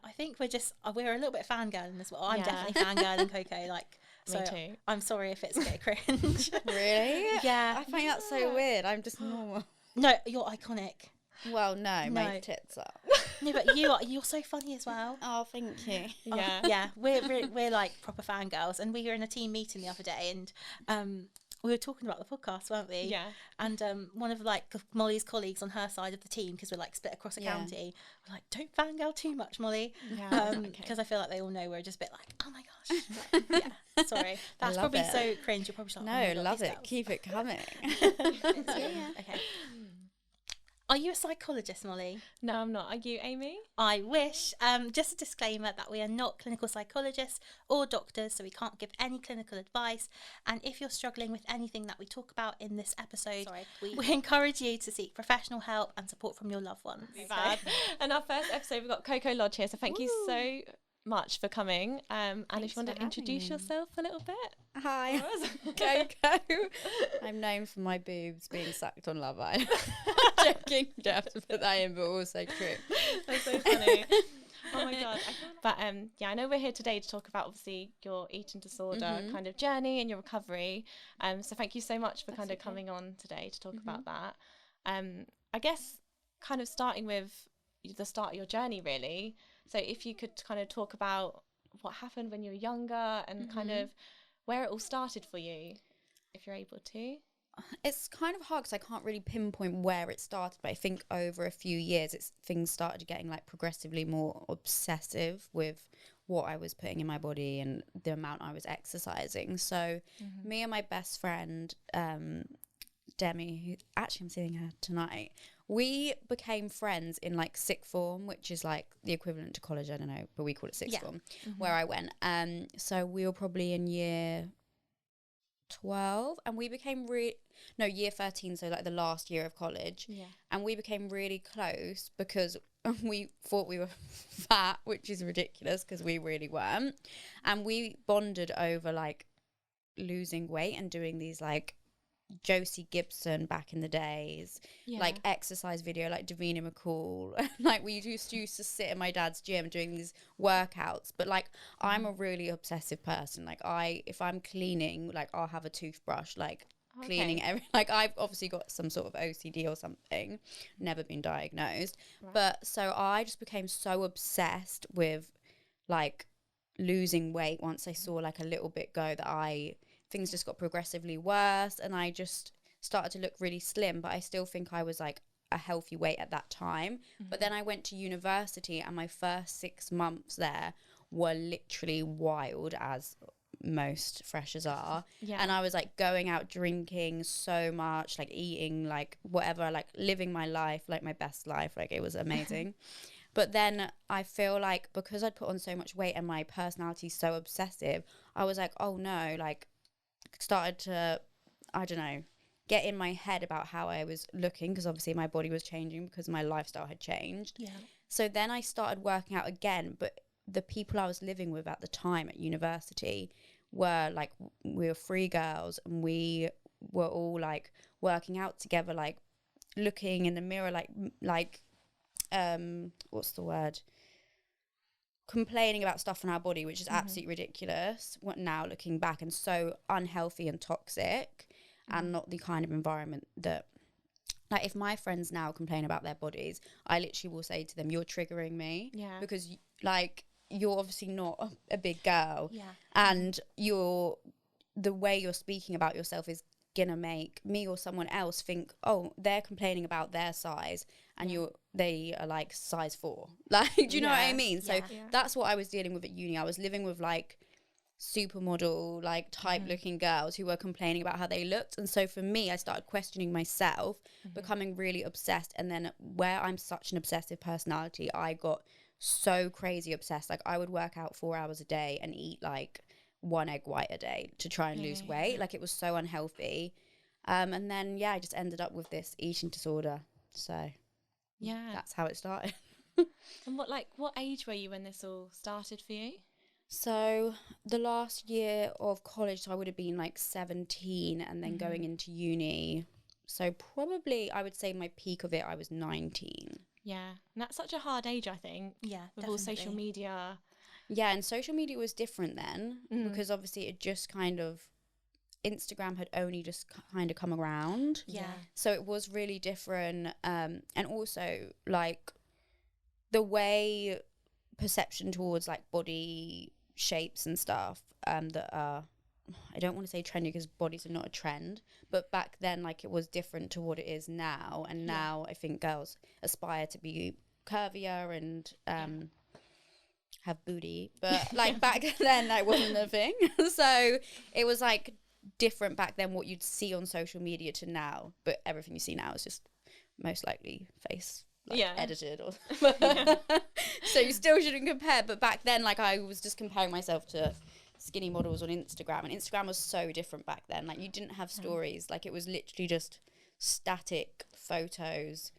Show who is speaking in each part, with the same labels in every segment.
Speaker 1: I think we're a little bit fangirling as well. I'm definitely fangirling Coco, like, so
Speaker 2: Me too.
Speaker 1: I'm sorry if it's a bit cringe.
Speaker 3: Really?
Speaker 1: Yeah.
Speaker 3: I find that so weird. I'm just normal.
Speaker 1: No, you're iconic.
Speaker 3: Well, no, my tits are.
Speaker 1: No, but you're so funny as well.
Speaker 3: Oh, thank you.
Speaker 2: Yeah.
Speaker 1: Yeah, we're like proper fangirls, and we were in a team meeting the other day, and we were talking about the podcast, weren't we?
Speaker 2: Yeah.
Speaker 1: And one of like Molly's colleagues on her side of the team, because we're like split across a county, we're like, don't fangirl too much, Molly.
Speaker 2: Yeah.
Speaker 1: Because I feel like they all know we're just a bit like, oh my gosh. Yeah, sorry. That's probably so cringe. You're probably like,
Speaker 3: No,
Speaker 1: oh my God,
Speaker 3: love
Speaker 1: these
Speaker 3: it.
Speaker 1: girls.
Speaker 3: Keep it coming.
Speaker 1: Okay. Are you a psychologist, Molly?
Speaker 2: No, I'm not. Are you, Amy?
Speaker 1: I wish. Just a disclaimer that we are not clinical psychologists or doctors, so we can't give any clinical advice. And if you're struggling with anything that we talk about in this episode, we encourage you to seek professional help and support from your loved ones.
Speaker 2: Bad. And our first episode, we've got Coco Lodge here, so thank you so much for coming. And if you want to introduce yourself a little bit.
Speaker 3: Hi, Coco. I'm known for my boobs being sucked on Love Island. Joking, you don't have to put that in, but also true.
Speaker 2: That's so funny. Oh my God. But I know we're here today to talk about obviously your eating disorder kind of journey and your recovery. So thank you so much for kind of coming on today to talk about that. I guess kind of starting with the start of your journey, really. So if you could kind of talk about what happened when you were younger and kind of where it all started for you, if you're able to.
Speaker 3: It's kind of hard because I can't really pinpoint where it started, but I think over a few years things started getting like progressively more obsessive with what I was putting in my body and the amount I was exercising. So me and my best friend Demi, who actually I'm seeing her tonight, we became friends in like sixth form, which is like the equivalent to college, I don't know, but we call it sixth form, where I went. So we were probably in year 12 and we became year 13, so like the last year of college, and we became really close because we thought we were fat, which is ridiculous because we really weren't, and we bonded over like losing weight and doing these like Josie Gibson back in the days, like exercise video, like Davina McCall. Like we used to sit in my dad's gym doing these workouts. But like I'm a really obsessive person. Like if I'm cleaning, like I'll have a toothbrush, like cleaning like I've obviously got some sort of OCD or something, never been diagnosed. But so I just became so obsessed with like losing weight once I saw like a little bit go that things just got progressively worse and I just started to look really slim, but I still think I was like a healthy weight at that time. But then I went to university and my first 6 months there were literally wild, as most freshers are. And I was like going out drinking so much, like eating like whatever, like living my life, like my best life, like it was amazing. But then I feel like because I'd put on so much weight and my personality is so obsessive, I was like, oh no, like started to, I don't know, get in my head about how I was looking, because obviously my body was changing because my lifestyle had changed. So then I started working out again, but the people I was living with at the time at university were like, we were 3 girls and we were all like working out together, like looking in the mirror, like what's the word, complaining about stuff on our body, which is absolutely ridiculous now looking back, and so unhealthy and toxic, and not the kind of environment that, like, if my friends now complain about their bodies, I literally will say to them, you're triggering me, because like you're obviously not a big girl, and the way you're speaking about yourself is gonna make me or someone else think, oh, they're complaining about their size and they are like size 4, like, do you know what I mean? So that's what I was dealing with at uni. I was living with like supermodel, like type looking girls who were complaining about how they looked, and so for me I started questioning myself, becoming really obsessed. And then where I'm such an obsessive personality, I got so crazy obsessed. Like I would work out 4 hours a day and eat like 1 egg white a day to try and lose weight. Like it was so unhealthy. And then I just ended up with this eating disorder. So that's how it started.
Speaker 2: And what age were you when this all started for you?
Speaker 3: So the last year of college, so I would have been like 17, and then going into uni. So probably I would say my peak of it, I was 19.
Speaker 2: Yeah, and that's such a hard age, I think.
Speaker 1: Yeah,
Speaker 2: with all social media.
Speaker 3: Yeah, and social media was different then because obviously it just kind of, Instagram had only just kind of come around.
Speaker 1: Yeah.
Speaker 3: So it was really different. And also, like, the way perception towards, like, body shapes and stuff that are, I don't want to say trendy because bodies are not a trend, but back then, like, it was different to what it is now. And now I think girls aspire to be curvier and have booty. But, like, back then, that wasn't a thing. So it was, like, different back then what you'd see on social media to now. But everything you see now is just most likely face edited or so you still shouldn't compare. But back then, like, I was just comparing myself to skinny models on Instagram, and Instagram was so different back then. Like, you didn't have stories. Like, it was literally just static photos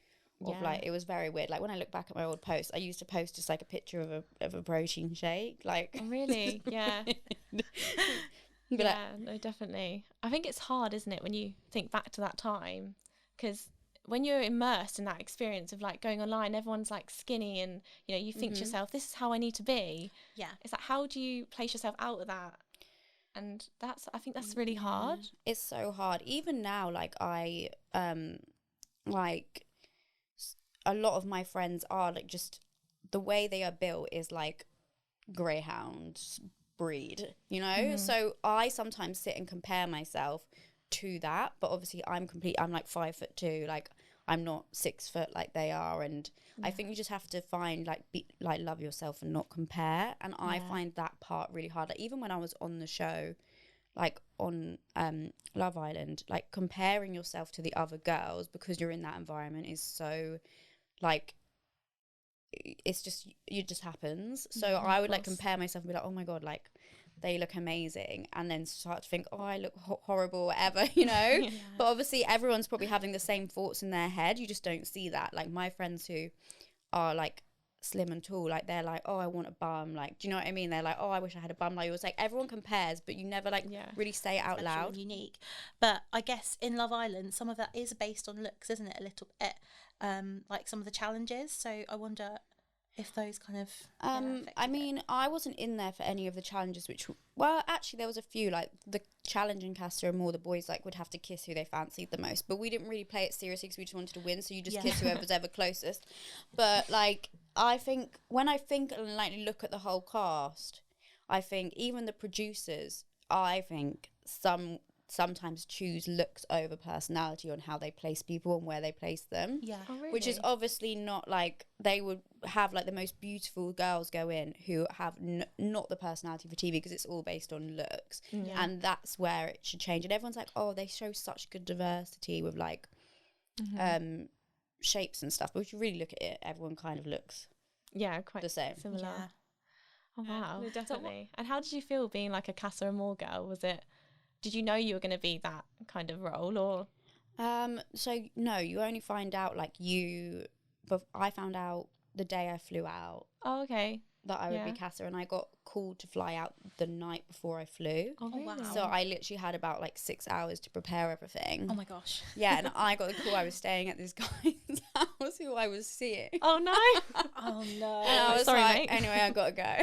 Speaker 3: of like, it was very weird. Like, when I look back at my old posts, I used to post just like a picture of a protein shake. Like,
Speaker 2: oh, really? Yeah. Yeah, no, definitely. I think it's hard, isn't it, when you think back to that time, because when you're immersed in that experience of like going online, everyone's like skinny, and you know, you think to yourself, this is how I need to be.
Speaker 1: Yeah.
Speaker 2: It's like, how do you place yourself out of that? And I think that's really hard.
Speaker 3: It's so hard. Even now, like, I like, a lot of my friends are like, just the way they are built is like greyhound breed, you know. So I sometimes sit and compare myself to that, but obviously I'm like 5'2", like I'm not 6 foot like they are. And I think you just have to find like love yourself and not compare. And I find that part really hard. Like, even when I was on the show, like on Love Island, like comparing yourself to the other girls because you're in that environment is so, like, it's just, it just happens. So I would like compare myself and be like, oh my god, like they look amazing, and then start to think, oh, I look horrible, whatever, you know. But obviously everyone's probably having the same thoughts in their head, you just don't see that. Like, my friends who are like slim and tall, like, they're like, oh, I want a bum, like, do you know what I mean? They're like, oh, I wish I had a bum. Like, it was like, everyone compares, but you never like really say it out loud.
Speaker 1: Unique. But I guess in Love Island, some of that is based on looks, isn't it, a little bit, like some of the challenges. So I wonder if those kind of
Speaker 3: I mean, I wasn't in there for any of the challenges, which, well, actually there was a few. Like, the challenge in Casa Amor, the boys like would have to kiss who they fancied the most, but we didn't really play it seriously because we just wanted to win, so you just kiss whoever's ever closest. But like, I think when I think and like look at the whole cast, I think even the producers, I think sometimes choose looks over personality on how they place people and where they place them.
Speaker 1: Yeah.
Speaker 2: Oh, really?
Speaker 3: Which is obviously not like, they would have like the most beautiful girls go in who have not the personality for TV, because it's all based on looks. And that's where it should change. And everyone's like, oh, they show such good diversity with like shapes and stuff, but if you really look at it, everyone kind of looks
Speaker 2: quite
Speaker 3: the same.
Speaker 2: similar.
Speaker 1: Yeah.
Speaker 2: Oh wow.
Speaker 3: No,
Speaker 2: definitely. And how did you feel being like a Casa Amor girl? Did you know you were going to be that kind of role, or?
Speaker 3: So no, you only find out but I found out the day I flew out.
Speaker 2: Oh, okay.
Speaker 3: That I would be Casa, and I got called to fly out the night before I flew.
Speaker 2: Oh, really?
Speaker 1: wow.
Speaker 3: So I literally had about like 6 hours to prepare everything.
Speaker 1: Oh my gosh.
Speaker 3: Yeah, and I got the call. I was staying at this guy's house who I was seeing.
Speaker 2: Oh no.
Speaker 1: Oh no.
Speaker 3: And I was
Speaker 2: Sorry,
Speaker 3: like,
Speaker 2: mate.
Speaker 3: anyway, I gotta go.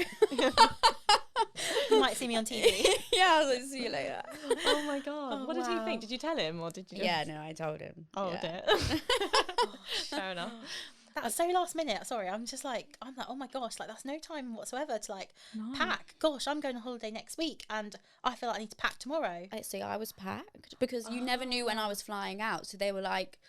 Speaker 1: You might see me on TV.
Speaker 3: Yeah, I was like, see you later.
Speaker 2: Oh my god.
Speaker 1: Oh,
Speaker 2: what did he
Speaker 1: wow.
Speaker 2: think? Did you tell him, or did you just...
Speaker 3: Yeah, no, I told him.
Speaker 2: Oh,
Speaker 3: yeah.
Speaker 2: dear. Fair enough.
Speaker 1: That's so last minute. Sorry, I'm like, oh my gosh, like that's no time whatsoever to like pack. Gosh, I'm going on holiday next week, and I feel like I need to pack tomorrow.
Speaker 3: See, I was packed because you never knew when I was flying out. So they were like,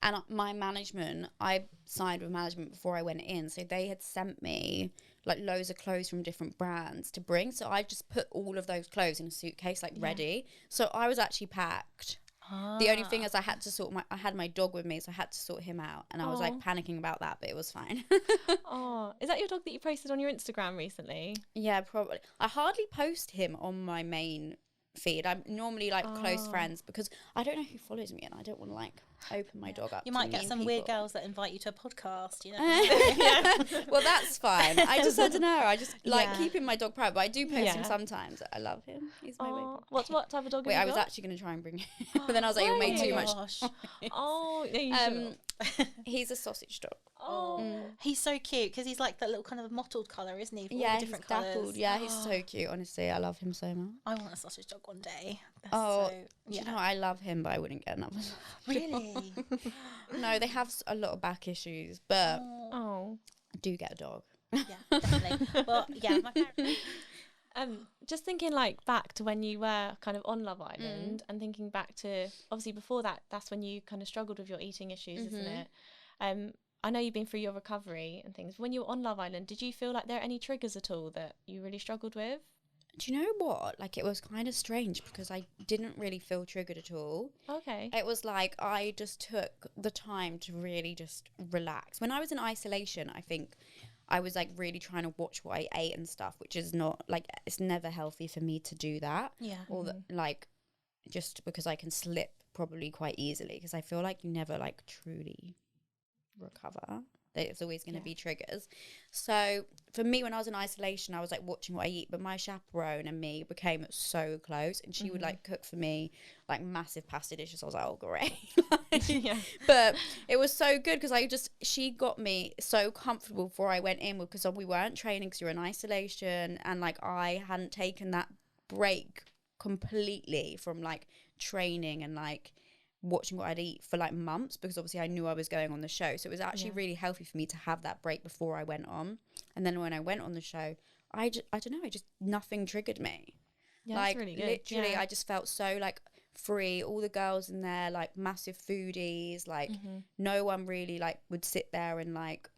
Speaker 3: and my management, I signed with management before I went in, so they had sent me like loads of clothes from different brands to bring. So I just put all of those clothes in a suitcase, like ready. So I was actually packed. The only thing is I had to I had my dog with me, so I had to sort him out, and I was like panicking about that, but it was fine.
Speaker 2: Oh, is that your dog that you posted on your Instagram recently?
Speaker 3: Yeah, probably. I hardly post him on my main feed. I'm normally like close friends, because I don't know who follows me, and I don't want to like open my dog up.
Speaker 1: You
Speaker 3: to
Speaker 1: might get
Speaker 3: meet
Speaker 1: some
Speaker 3: people.
Speaker 1: weird girls that invite you to a podcast, you know.
Speaker 3: Well, that's fine. I don't know. I just like
Speaker 1: Yeah.
Speaker 3: keeping my dog private. But I do post
Speaker 2: Yeah.
Speaker 3: him sometimes. I love him. He's my baby.
Speaker 2: What type of dog
Speaker 3: Wait,
Speaker 2: have
Speaker 3: I
Speaker 2: you
Speaker 3: was
Speaker 2: got?
Speaker 3: actually going to try and bring him, but then I was like, you'll make too much.
Speaker 1: Gosh.
Speaker 2: Oh, yeah, you should.
Speaker 3: He's a sausage dog.
Speaker 2: Oh.
Speaker 1: He's so cute because he's like that little kind of mottled colour, isn't he? With all
Speaker 3: Yeah,
Speaker 1: the
Speaker 3: he's
Speaker 1: different
Speaker 3: dappled.
Speaker 1: colours.
Speaker 3: Yeah, he's so cute. Honestly, I love him so much.
Speaker 1: I want a sausage dog one day. That's
Speaker 3: Oh,
Speaker 1: so, yeah.
Speaker 3: you know, I love him, but I wouldn't get another.
Speaker 1: Really?
Speaker 3: No, they have a lot of back issues, but
Speaker 2: Oh.
Speaker 3: I do get a dog.
Speaker 1: Yeah, definitely. Well, yeah, my parents.
Speaker 2: Just thinking like back to when you were kind of on Love Island and thinking back to obviously before that, that's when you kind of struggled with your eating issues, isn't it? I know you've been through your recovery and things. When you were on Love Island, did you feel like there are any triggers at all that you really struggled with?
Speaker 3: Do you know what? Like, it was kind of strange because I didn't really feel triggered at all.
Speaker 2: Okay.
Speaker 3: It was like I just took the time to really just relax. When I was in isolation, I think I was like really trying to watch what I ate and stuff, which is not like, it's never healthy for me to do that.
Speaker 1: Yeah.
Speaker 3: Or like, just because I can slip probably quite easily, because I feel like you never like truly recover. There's always going to be triggers. So for me, when I was in isolation, I was like watching what I eat, but my chaperone and me became so close, and she would like cook for me like massive pasta dishes. I was like, oh great.
Speaker 2: Yeah.
Speaker 3: But it was so good because she got me so comfortable before I went in, because we weren't training because you're in isolation, and like I hadn't taken that break completely from like training and like watching what I'd eat for like months, because obviously I knew I was going on the show. So it was actually really healthy for me to have that break before I went on. And then when I went on the show, I don't know, nothing triggered me.
Speaker 2: Yeah,
Speaker 3: like
Speaker 2: that's really good.
Speaker 3: literally,
Speaker 2: Yeah.
Speaker 3: I just felt so like free. All the girls in there, like massive foodies, like no one really like would sit there and like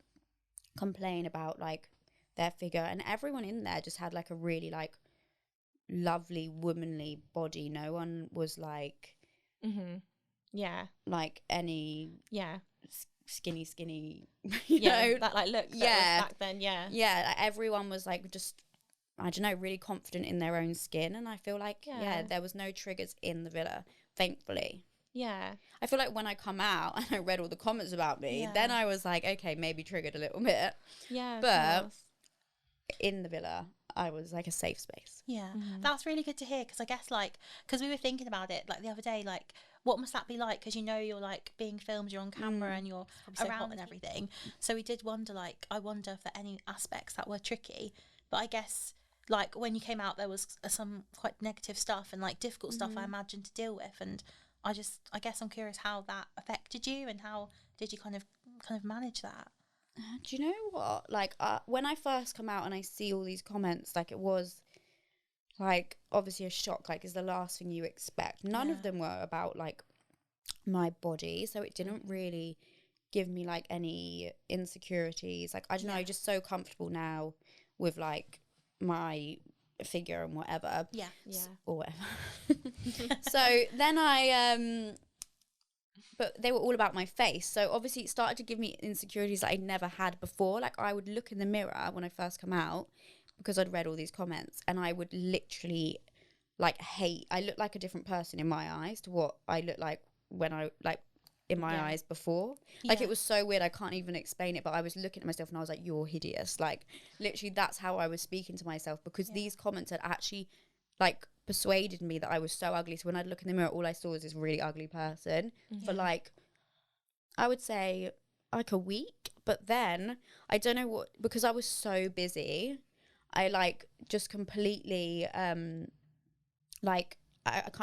Speaker 3: complain about like their figure, and everyone in there just had like a really like lovely womanly body. No one was like
Speaker 2: Yeah.
Speaker 3: like any skinny you know,
Speaker 2: that like look that was back then.
Speaker 3: like everyone was like just, I don't know, really confident in their own skin, and I feel like there was no triggers in the villa, thankfully.
Speaker 2: Yeah.
Speaker 3: I feel like when I come out and I read all the comments about me, then I was like, okay, maybe triggered a little bit.
Speaker 2: Yeah.
Speaker 3: But in the villa, I was like a safe space.
Speaker 1: Yeah, that's really good to hear, because I guess like, because we were thinking about it like the other day, like what must that be like, because you know you're like being filmed, you're on camera and you're around and everything. So we did wonder, like, I wonder if there are any aspects that were tricky. But I guess like when you came out, there was some quite negative stuff and like difficult stuff, I imagine, to deal with. And I guess I'm curious how that affected you, and how did you kind of manage that?
Speaker 3: Do you know what? Like, when I first come out and I see all these comments, like, it was, like, obviously a shock. Like, it's the last thing you expect. None of them were about, like, my body. So it didn't really give me, like, any insecurities. Like, I don't know, I'm just so comfortable now with, like, my figure and whatever.
Speaker 1: Yeah.
Speaker 3: Or whatever. So then but they were all about my face. So obviously it started to give me insecurities that I'd never had before. Like, I would look in the mirror when I first come out, because I'd read all these comments, and I would literally like I look like a different person in my eyes to what I look like when I like in my eyes before. Like, it was so weird. I can't even explain it, but I was looking at myself and I was like, you're hideous. Like, literally that's how I was speaking to myself, because these comments had actually like persuaded me that I was so ugly. So when I'd look in the mirror, all I saw was this really ugly person for like, I would say like a week. But then I don't know what, because I was so busy, I like just completely like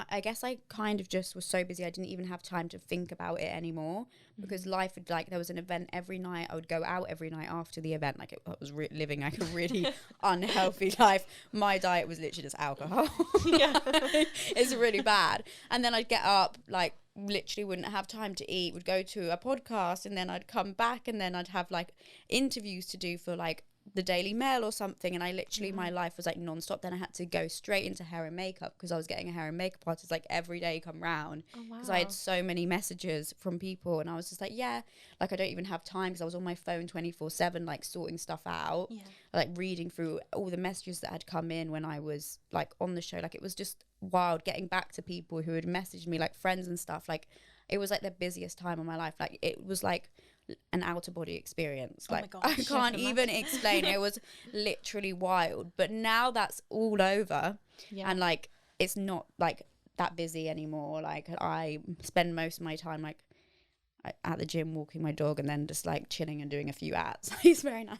Speaker 3: I guess I kind of just was so busy I didn't even have time to think about it anymore, because life would, like, there was an event every night. I would go out every night after the event. Like, I was living like a really unhealthy life. My diet was literally just alcohol. It's really bad. And then I'd get up, like, literally wouldn't have time to eat, would go to a podcast, and then I'd come back, and then I'd have like interviews to do for like the Daily Mail or something, and I literally my life was like non-stop. Then I had to go straight into hair and makeup, because I was getting a hair and makeup artist like every day come round, because I had so many messages from people, and I was just like, like, I don't even have time, because I was on my phone 24/7 like sorting stuff out, like reading through all the messages that had come in when I was like on the show. Like, it was just wild getting back to people who had messaged me, like friends and stuff, like it was like the busiest time of my life. Like it was like an outer body experience.
Speaker 1: Oh my
Speaker 3: Like
Speaker 1: gosh,
Speaker 3: I can't even explain. It was literally wild. But now that's all over, and like it's not like that busy anymore. Like I spend most of my time like at the gym walking my dog, and then just like chilling and doing a few ads. It's very nice,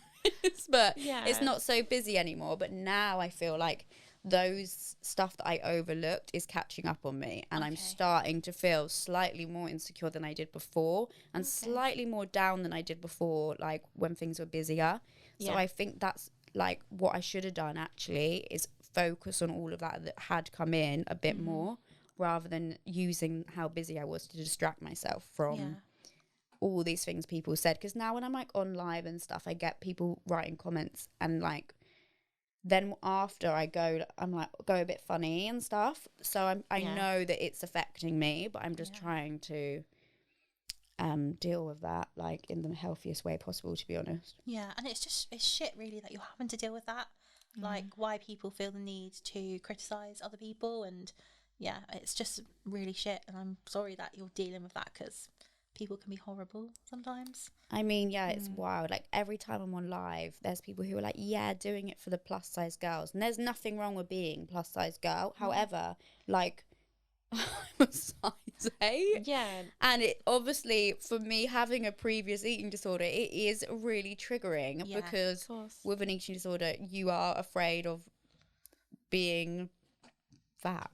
Speaker 3: but it's not so busy anymore. But now I feel like those stuff that I overlooked is catching up on me, and I'm starting to feel slightly more insecure than I did before, and slightly more down than I did before, like when things were busier. So I think that's like what I should have done actually, is focus on all of that had come in a bit more, rather than using how busy I was to distract myself from all these things people said. Because now when I'm like on live and stuff, I get people writing comments, and like then after I'm like go a bit funny and stuff. So I know that it's affecting me, but I'm just trying to deal with that like in the healthiest way possible, to be honest.
Speaker 1: Yeah, and it's shit really that you're having to deal with that. Like why people feel the need to criticize other people, and it's just really shit. And I'm sorry that you're dealing with that, because people can be horrible sometimes.
Speaker 3: I mean, it's wild. Like every time I'm on live, there's people who are like, doing it for the plus size girls, and there's nothing wrong with being plus size girl. However, like I'm a size 8, and it obviously, for me, having a previous eating disorder, it is really triggering, because with an eating disorder you are afraid of being fat.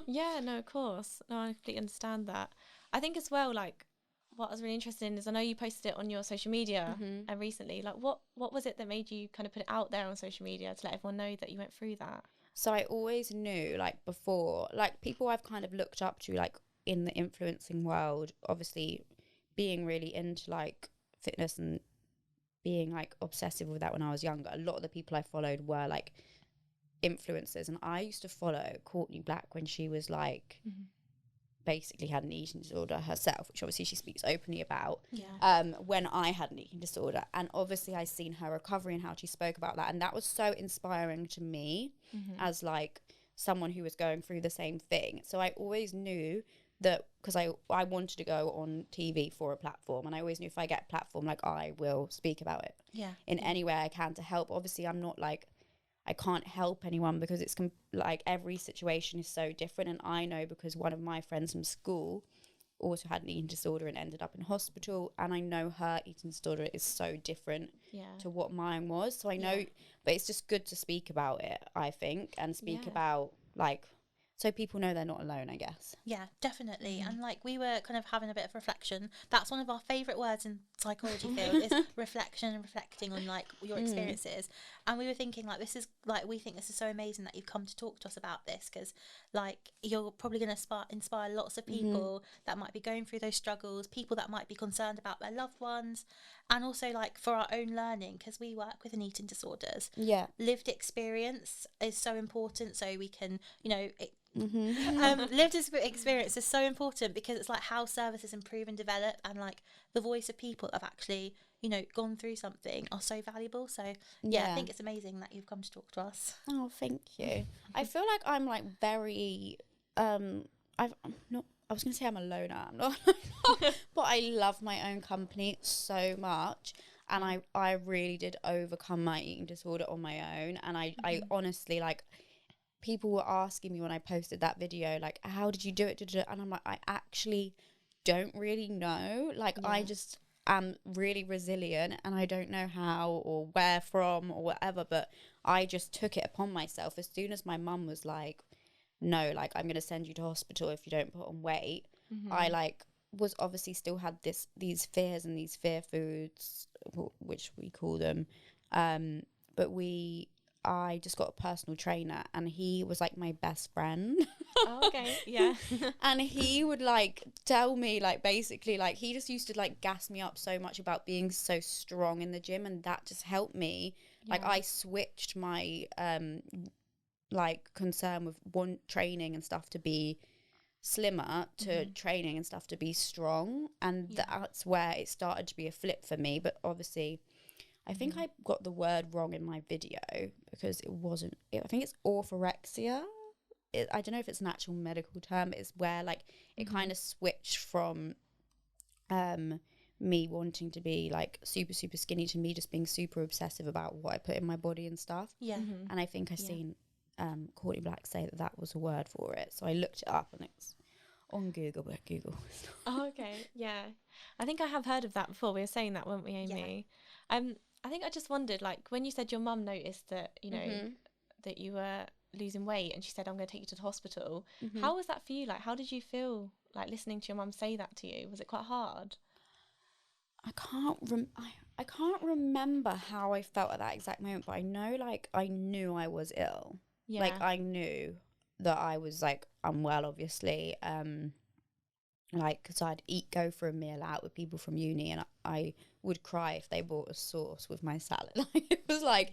Speaker 2: No, of course, no, I completely understand that. I think as well, like what I was really interested in is, I know you posted it on your social media recently. Like what was it that made you kind of put it out there on social media to let everyone know that you went through that?
Speaker 3: So I always knew, like before, like people I've kind of looked up to, like in the influencing world, obviously being really into like fitness and being like obsessive with that when I was younger. A lot of the people I followed were like influencers, and I used to follow Courtney Black when she was like basically had an eating disorder herself, which obviously she speaks openly about, when I had an eating disorder. And obviously I seen her recovery and how she spoke about that, and that was so inspiring to me as like someone who was going through the same thing. So I always knew that, because I wanted to go on TV for a platform, and I always knew if I get a platform, like I will speak about it in any way I can to help. Obviously I'm not like, I can't help anyone, because it's like every situation is so different. And I know because one of my friends from school also had an eating disorder and ended up in hospital, and I know her eating disorder is so different to what mine was. So I know, but it's just good to speak about it, I think, and speak about like, so people know they're not alone, I guess.
Speaker 1: Yeah, definitely. And like we were kind of having a bit of reflection. That's one of our favourite words in psychology field is reflection, and reflecting on like your experiences. And we were thinking like, this is like, we think this is so amazing that you've come to talk to us about this, because like you're probably going to inspire lots of people that might be going through those struggles, people that might be concerned about their loved ones, and also like for our own learning, because we work with an eating disorders. Lived experience is so important, so we can, you know, lived experience is so important, because it's like how services improve and develop, and like the voice of people have actually, you know, gone through something are so valuable. So I think it's amazing that you've come to talk to us.
Speaker 3: Oh, thank you. I feel like I'm like very I'm not, I was gonna say I'm a loner, I'm not but I love my own company so much, and I really did overcome my eating disorder on my own. And I honestly, like, people were asking me when I posted that video, like, how did you do it? And I'm like, I actually don't really know. Like, I just am really resilient, and I don't know how or where from or whatever, but I just took it upon myself. As soon as my mum was like, no, like, I'm going to send you to hospital if you don't put on weight, I, like, was obviously still had these fears and these fear foods, which we call them, but I just got a personal trainer, and he was like my best friend.
Speaker 2: Oh, okay, yeah.
Speaker 3: And he would like tell me, like, basically, like, he just used to like gas me up so much about being so strong in the gym, and that just helped me. Like, I switched my like concern with one training and stuff to be slimmer to training and stuff to be strong, and that's where it started to be a flip for me. But obviously I think I got the word wrong in my video, because it wasn't, I think it's orthorexia I don't know if it's an actual medical term, but it's where like it kind of switched from me wanting to be like super super skinny to me just being super obsessive about what I put in my body and stuff. And I think I seen Courtney Black say that was a word for it, so I looked it up and it's on Google, but Google.
Speaker 2: Oh, okay. Yeah, I think I have heard of that before. We were saying that, weren't we, Amy? I think I just wondered, like, when you said your mum noticed that, you know, that you were losing weight, and she said, I'm going to take you to the hospital. How was that for you? Like, how did you feel, like, listening to your mum say that to you? Was it quite hard?
Speaker 3: I can't remember how I felt at that exact moment, but I know, like, I knew I was ill.
Speaker 2: Yeah.
Speaker 3: Like, I knew that I was, like, unwell, obviously. Like, because I'd go for a meal out with people from uni, and I would cry if they bought a sauce with my salad. Like, it was like,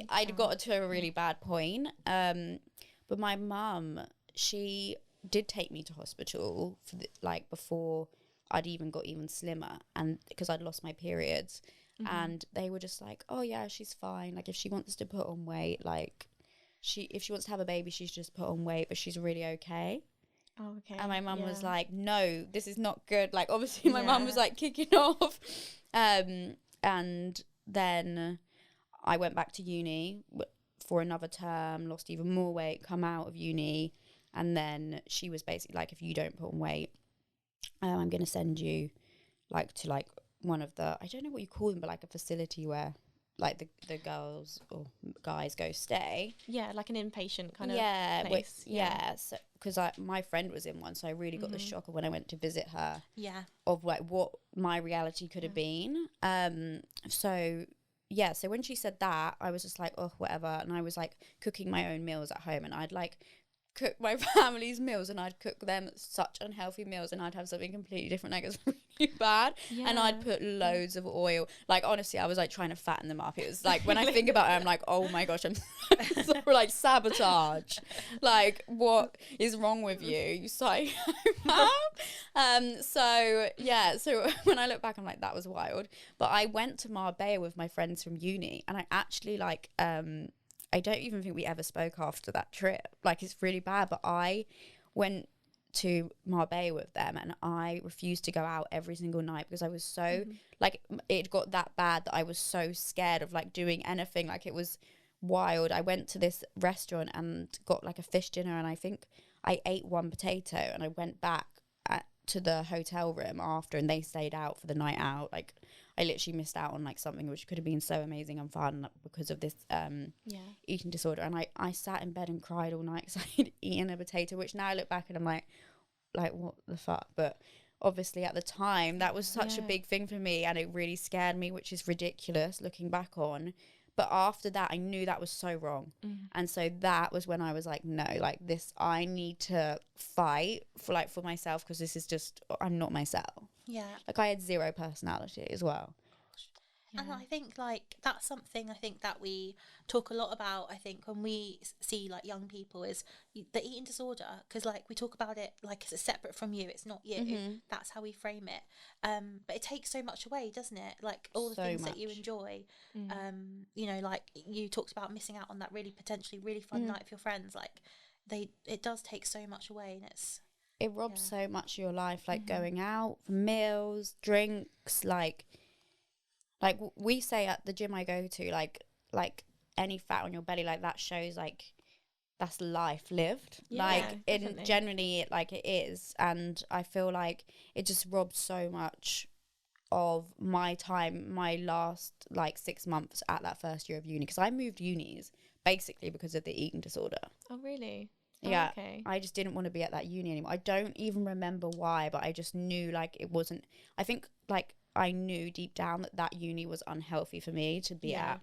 Speaker 3: I'd got to a really bad point. But my mum, she did take me to hospital for like before I'd even got even slimmer, and because I'd lost my periods, and they were just like, oh yeah, she's fine. Like, if she wants to put on weight, like if she wants to have a baby, she's just put on weight, but she's really okay.
Speaker 2: Oh, okay.
Speaker 3: And my mum was like, no, this is not good. Like, obviously my mum was like kicking off. And then I went back to uni for another term, lost even more weight, come out of uni. And then she was basically like, if you don't put on weight, I'm going to send you like to like one of the, I don't know what you call them, but like a facility where like the girls or guys go stay.
Speaker 2: Yeah, like an inpatient kind of place.
Speaker 3: So, because my friend was in one, so I really got the shock of when I went to visit her.
Speaker 1: Yeah.
Speaker 3: Of like what my reality could have been. So when she said that, I was just like, oh, whatever. And I was like cooking my own meals at home, and I'd like cook my family's meals, and I'd cook them such unhealthy meals, and I'd have something completely different, like it's really bad. And I'd put loads of oil. Like, honestly, I was like trying to fatten them up. It was like, when I think about it, I'm like, oh my gosh, I'm so, like sabotage. Like, what is wrong with you? You psycho. So when I look back, I'm like, that was wild. But I went to Marbella with my friends from uni, and I actually like I don't even think we ever spoke after that trip. Like, it's really bad, but I went to Marbella with them, and I refused to go out every single night because I was so like, it got that bad that I was so scared of like doing anything. Like, it was wild. I went to this restaurant and got like a fish dinner, and I think I ate one potato, and I went back to the hotel room after, and they stayed out for the night out. Like, I literally missed out on like something which could have been so amazing and fun because of this eating disorder. And I sat in bed and cried all night because I'd eaten a potato, which now I look back and I'm like what the fuck? But obviously at the time that was such a big thing for me, and it really scared me, which is ridiculous looking back on. But after that, I knew that was so wrong. And so that was when I was like, no, like this, I need to fight for myself, because this is just, I'm not myself.
Speaker 1: Yeah.
Speaker 3: Like, I had zero personality as well.
Speaker 1: Yeah. And I think like that's something I think that we talk a lot about, I think, when we see like young people, is the eating disorder, because like we talk about it like it's separate from you, it's not you. That's how we frame it. But it takes so much away, doesn't it? Like all the things that you enjoy. You know, like you talked about missing out on that really potentially really fun night with your friends. Like it does take so much away, and it
Speaker 3: robs so much of your life, like going out for meals, drinks, like we say at the gym I go to, like any fat on your belly, like that shows like that's life lived. Generally like it is. And I feel like it just robbed so much of my time, my last like 6 months at that first year of uni, because I moved unis basically because of the eating disorder.
Speaker 2: Oh really?
Speaker 3: Yeah. Oh, okay. I just didn't want to be at that uni anymore. I don't even remember why, but I just knew like it wasn't, I think like I knew deep down that uni was unhealthy for me to be at.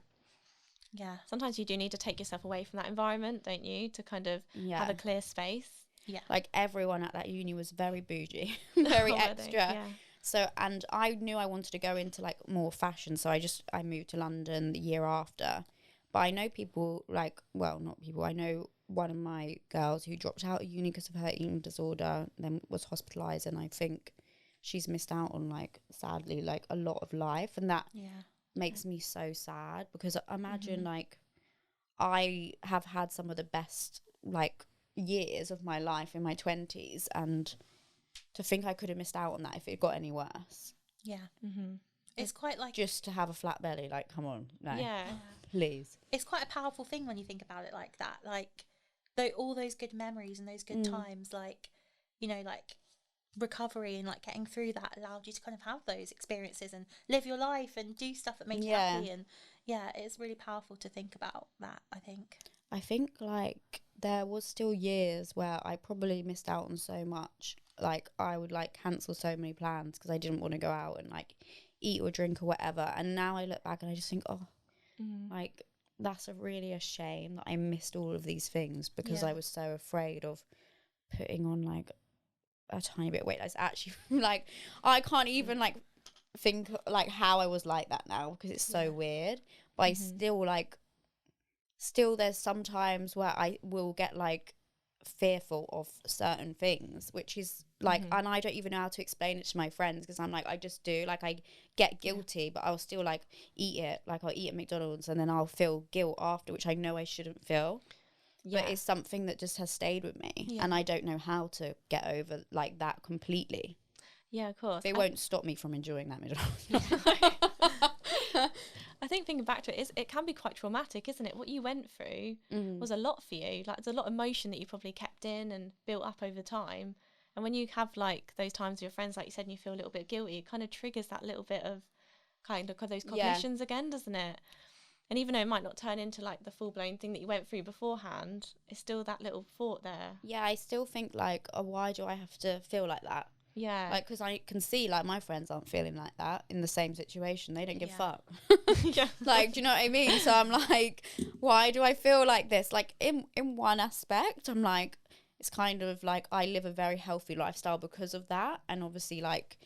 Speaker 2: Yeah. Sometimes you do need to take yourself away from that environment, don't you? To kind of have a clear space.
Speaker 1: Yeah.
Speaker 3: Like everyone at that uni was very bougie, very extra. Yeah. So, and I knew I wanted to go into like more fashion. So I moved to London the year after. But I know people like, well, not people, I know one of my girls who dropped out of uni because of her eating disorder, then was hospitalised, and I think she's missed out on like, sadly, like a lot of life, and that makes me so sad, because imagine like I have had some of the best like years of my life in my 20s, and to think I could have missed out on that if it got any worse.
Speaker 1: Yeah. It's quite like,
Speaker 3: just to have a flat belly, like, come on, no, please.
Speaker 1: It's quite a powerful thing when you think about it like that. Like, all those good memories and those good times, like, you know, like recovery and like getting through that allowed you to kind of have those experiences and live your life and do stuff that made you happy. And it's really powerful to think about that. I think
Speaker 3: like there was still years where I probably missed out on so much. Like, I would like cancel so many plans because I didn't want to go out and like eat or drink or whatever. And now I look back and I just think, like, that's really a shame that I missed all of these things because I was so afraid of putting on like a tiny bit of weight. That's actually like, I can't even like think like how I was like that now because it's so weird. But I still there's sometimes where I will get like fearful of certain things, which is like, and I don't even know how to explain it to my friends because I'm like, I just do, like, I get guilty, but I'll still like eat it. Like, I'll eat at McDonald's and then I'll feel guilt after, which I know I shouldn't feel. But it's something that just has stayed with me, and I don't know how to get over like that completely.
Speaker 2: Yeah, of course.
Speaker 3: It won't stop me from enjoying that McDonald's.
Speaker 2: I think thinking back to it, it can be quite traumatic, isn't it? What you went through was a lot for you. Like, there's a lot of emotion that you probably kept in and built up over time. And when you have like those times with your friends, like you said, and you feel a little bit guilty, it kind of triggers that little bit of kind of those cognitions again, doesn't it? And even though it might not turn into like the full-blown thing that you went through beforehand, it's still that little thought there.
Speaker 3: Yeah, I still think like, why do I have to feel like that?
Speaker 2: Yeah.
Speaker 3: Like, because I can see like my friends aren't feeling like that in the same situation. They don't give a fuck. Like, do you know what I mean? So I'm like, why do I feel like this? Like, in one aspect, I'm like, it's kind of like I live a very healthy lifestyle because of that. And obviously, like,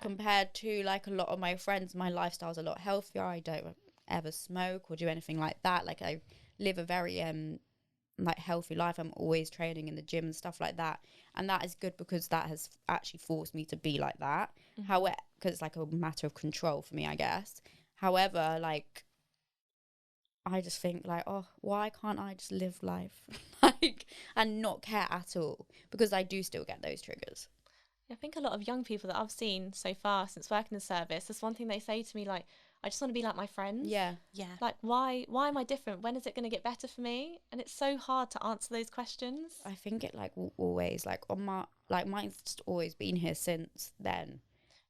Speaker 3: compared to like a lot of my friends, my lifestyle's a lot healthier. I don't ever smoke or do anything like that. Like, I live a very like healthy life. I'm always training in the gym and stuff like that, and that is good because that has actually forced me to be like that. However, because it's like a matter of control for me, I guess. However, like, I just think like, why can't I just live life like and not care at all? Because I do still get those triggers.
Speaker 2: I think a lot of young people that I've seen so far since working in the service, there's one thing they say to me, like, I just want to be like my friends. Yeah. Like, why am I different? When is it going to get better for me? And it's so hard to answer those questions.
Speaker 3: I think it like will always, like, on my, like, mine's just always been here since then.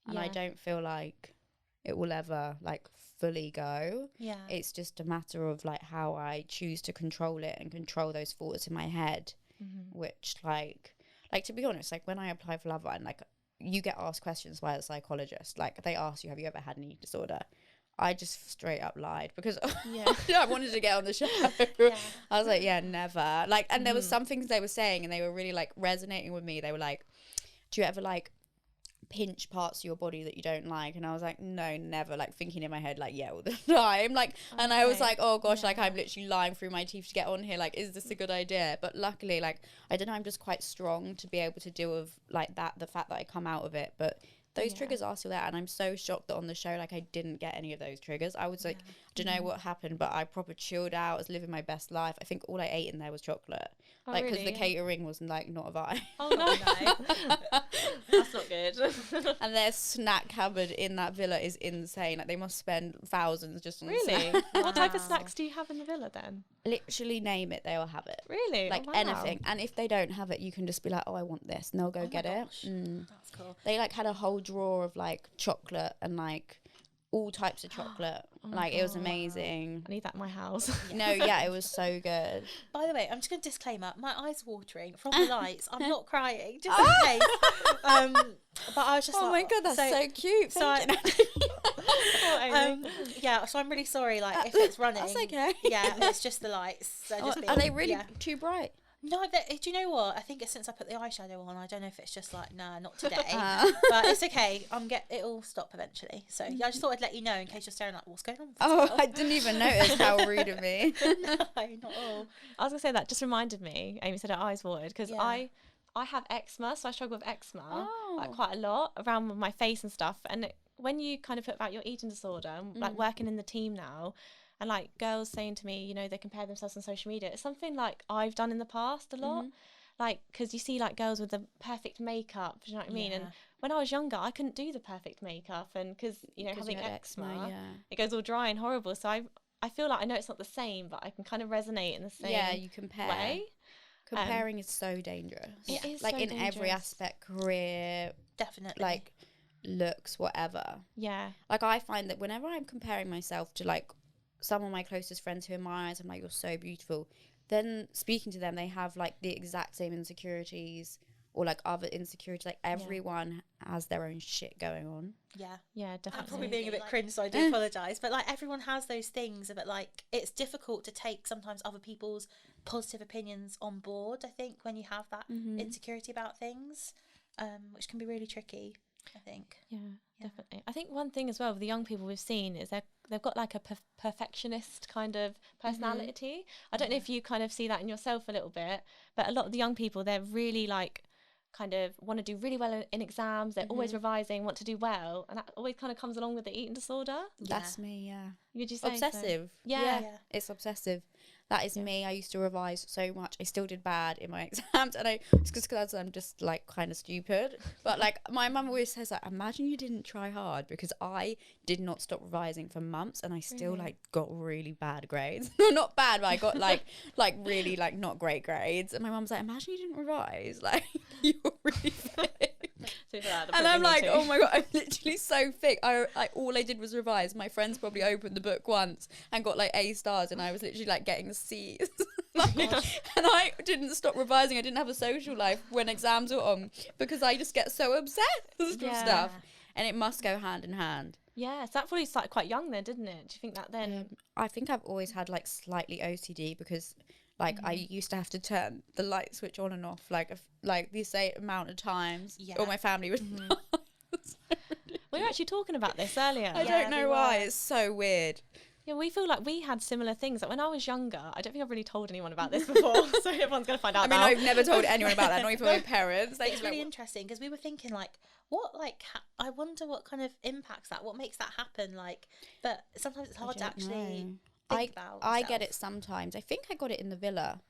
Speaker 3: And I don't feel like it will ever like fully go. Yeah. It's just a matter of like how I choose to control it and control those thoughts in my head, which like to be honest, like when I apply for Love Island, like you get asked questions by a psychologist. Like they ask you, have you ever had an eating disorder? I just straight up lied because I wanted to get on the show. I was like, yeah, never. Like, and there was some things they were saying and they were really like resonating with me. They were like, do you ever like pinch parts of your body that you don't like? And I was like, no, never. Like thinking in my head, like, yeah, all the time. Like, and I was like, oh gosh, like I'm literally lying through my teeth to get on here. Like, is this a good idea? But luckily, like, I don't know, I'm just quite strong to be able to deal with like that, the fact that I come out of it. But those triggers are still there, and I'm so shocked that on the show, like, I didn't get any of those triggers. I was like, I don't know what happened, but I proper chilled out. I was living my best life. I think all I ate in there was chocolate.
Speaker 2: Oh,
Speaker 3: like, because the catering was, like, not a vibe.
Speaker 2: Oh, no. That's not good.
Speaker 3: And their snack cupboard in that villa is insane. Like, they must spend thousands just on
Speaker 2: snacks. What type of snacks do you have in the villa, then?
Speaker 3: Literally name it, they'll have it.
Speaker 2: Really?
Speaker 3: Like, anything. And if they don't have it, you can just be like, oh, I want this. And they'll go get it.
Speaker 1: That's cool.
Speaker 3: They, like, had a whole drawer of, like, chocolate and, like, all types of chocolate. It was amazing.
Speaker 2: I need that in my house.
Speaker 3: No, it was so good.
Speaker 1: By the way, I'm just going to disclaimer, my eyes are watering from the lights. I'm not crying, just in case. But I was just
Speaker 3: oh my God, that's so cute.
Speaker 1: So so I'm really sorry, like, if it's running.
Speaker 3: That's okay.
Speaker 1: Yeah, it's just the lights. So
Speaker 3: are they really too bright?
Speaker 1: No, do you know what? I think it's since I put the eyeshadow on. I don't know if it's just like, nah, not today. But it's okay. It'll stop eventually. So I just thought I'd let you know in case you're staring like, what's going on?
Speaker 3: I didn't even notice how rude of me.
Speaker 1: No, not at all.
Speaker 2: I was gonna say that just reminded me. Amy said her eyes watered because I have eczema, so I struggle with eczema like quite a lot around my face and stuff. And when you kind of put about your eating disorder, like working in the team now, and like girls saying to me, you know, they compare themselves on social media. It's something like I've done in the past a lot. Like, because you see like girls with the perfect makeup, do you know what I mean? And when I was younger, I couldn't do the perfect makeup, and because, you know, having eczema, it goes all dry and horrible. So I feel like I know it's not the same, but I can kind of resonate in the same
Speaker 3: you compare.
Speaker 2: way.
Speaker 3: Comparing is so dangerous.
Speaker 2: It is
Speaker 3: like
Speaker 2: so
Speaker 3: in
Speaker 2: dangerous.
Speaker 3: every aspect, career,
Speaker 1: Definitely.
Speaker 3: like looks, whatever.
Speaker 2: Yeah.
Speaker 3: Like I find that whenever I'm comparing myself to like some of my closest friends who in my eyes I'm like, you're so beautiful, then speaking to them, they have like the exact same insecurities or like other insecurities. Like everyone has their own shit going on.
Speaker 2: Yeah, definitely.
Speaker 1: I'm probably being a bit cringe, so I do apologise, but like everyone has those things, but like it's difficult to take sometimes other people's positive opinions on board, I think, when you have that insecurity about things, which can be really tricky, I think.
Speaker 2: Yeah, definitely. I think one thing as well with the young people we've seen is they've got like a perfectionist kind of personality. I don't know if you kind of see that in yourself a little bit, but a lot of the young people, they're really like kind of want to do really well in exams. They're always revising, want to do well, and that always kind of comes along with the eating disorder.
Speaker 3: That's me.
Speaker 2: Would you say
Speaker 3: obsessive?
Speaker 2: So? Yeah,
Speaker 3: it's obsessive. That is me. I used to revise so much. I still did bad in my exams, and it's just because I'm just like kind of stupid. But like my mum always says, like, imagine you didn't try hard, because I did not stop revising for months, and I still like got really bad grades. No, not bad, but I got like really like not great grades. And my mum's like, imagine you didn't revise, like you were really fake. And I'm like, oh my god, I'm literally so thick. I all I did was revise. My friends probably opened the book once and got like A stars, and I was literally like getting C's. And I didn't stop revising. I didn't have a social life when exams were on, because I just get so obsessed with stuff, and it must go hand in hand.
Speaker 2: Yeah, so that probably started quite young then, didn't it? Do you think that then?
Speaker 3: I think I've always had like slightly OCD, because like I used to have to turn the light switch on and off like the same amount of times, or my family would.
Speaker 2: We were actually talking about this earlier.
Speaker 3: I don't know why. It's so weird.
Speaker 2: Yeah, we feel like we had similar things. Like when I was younger, I don't think I've really told anyone about this before, so everyone's going to find out now.
Speaker 3: I've never told anyone about that, not even my parents.
Speaker 1: It's really interesting, because we were thinking like, what, like, I wonder what kind of impacts that, what makes that happen, like, but sometimes it's hard to actually think about.
Speaker 3: I get it sometimes. I think I got it in the villa,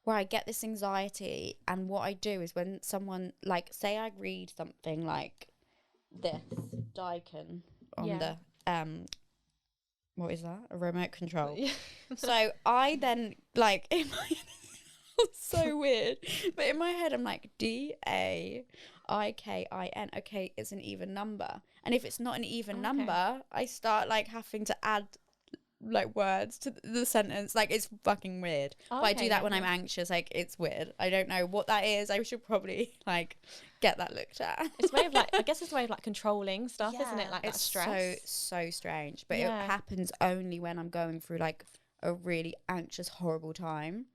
Speaker 3: where I get this anxiety, and what I do is when someone, like, say I read something like this Daikin on the what is that? A remote control. So I then like in my so weird, but in my head I'm like DAIKIN. Okay, it's an even number, and if it's not an even number, I start like having to add like words to the sentence. Like it's fucking weird. But I do that when I'm anxious. Like it's weird. I don't know what that is. I should probably like get that looked at.
Speaker 2: It's a way of like, I guess it's a way of like controlling stuff, isn't it? Like
Speaker 3: it's
Speaker 2: that stress.
Speaker 3: so strange, but it happens only when I'm going through like a really anxious, horrible time.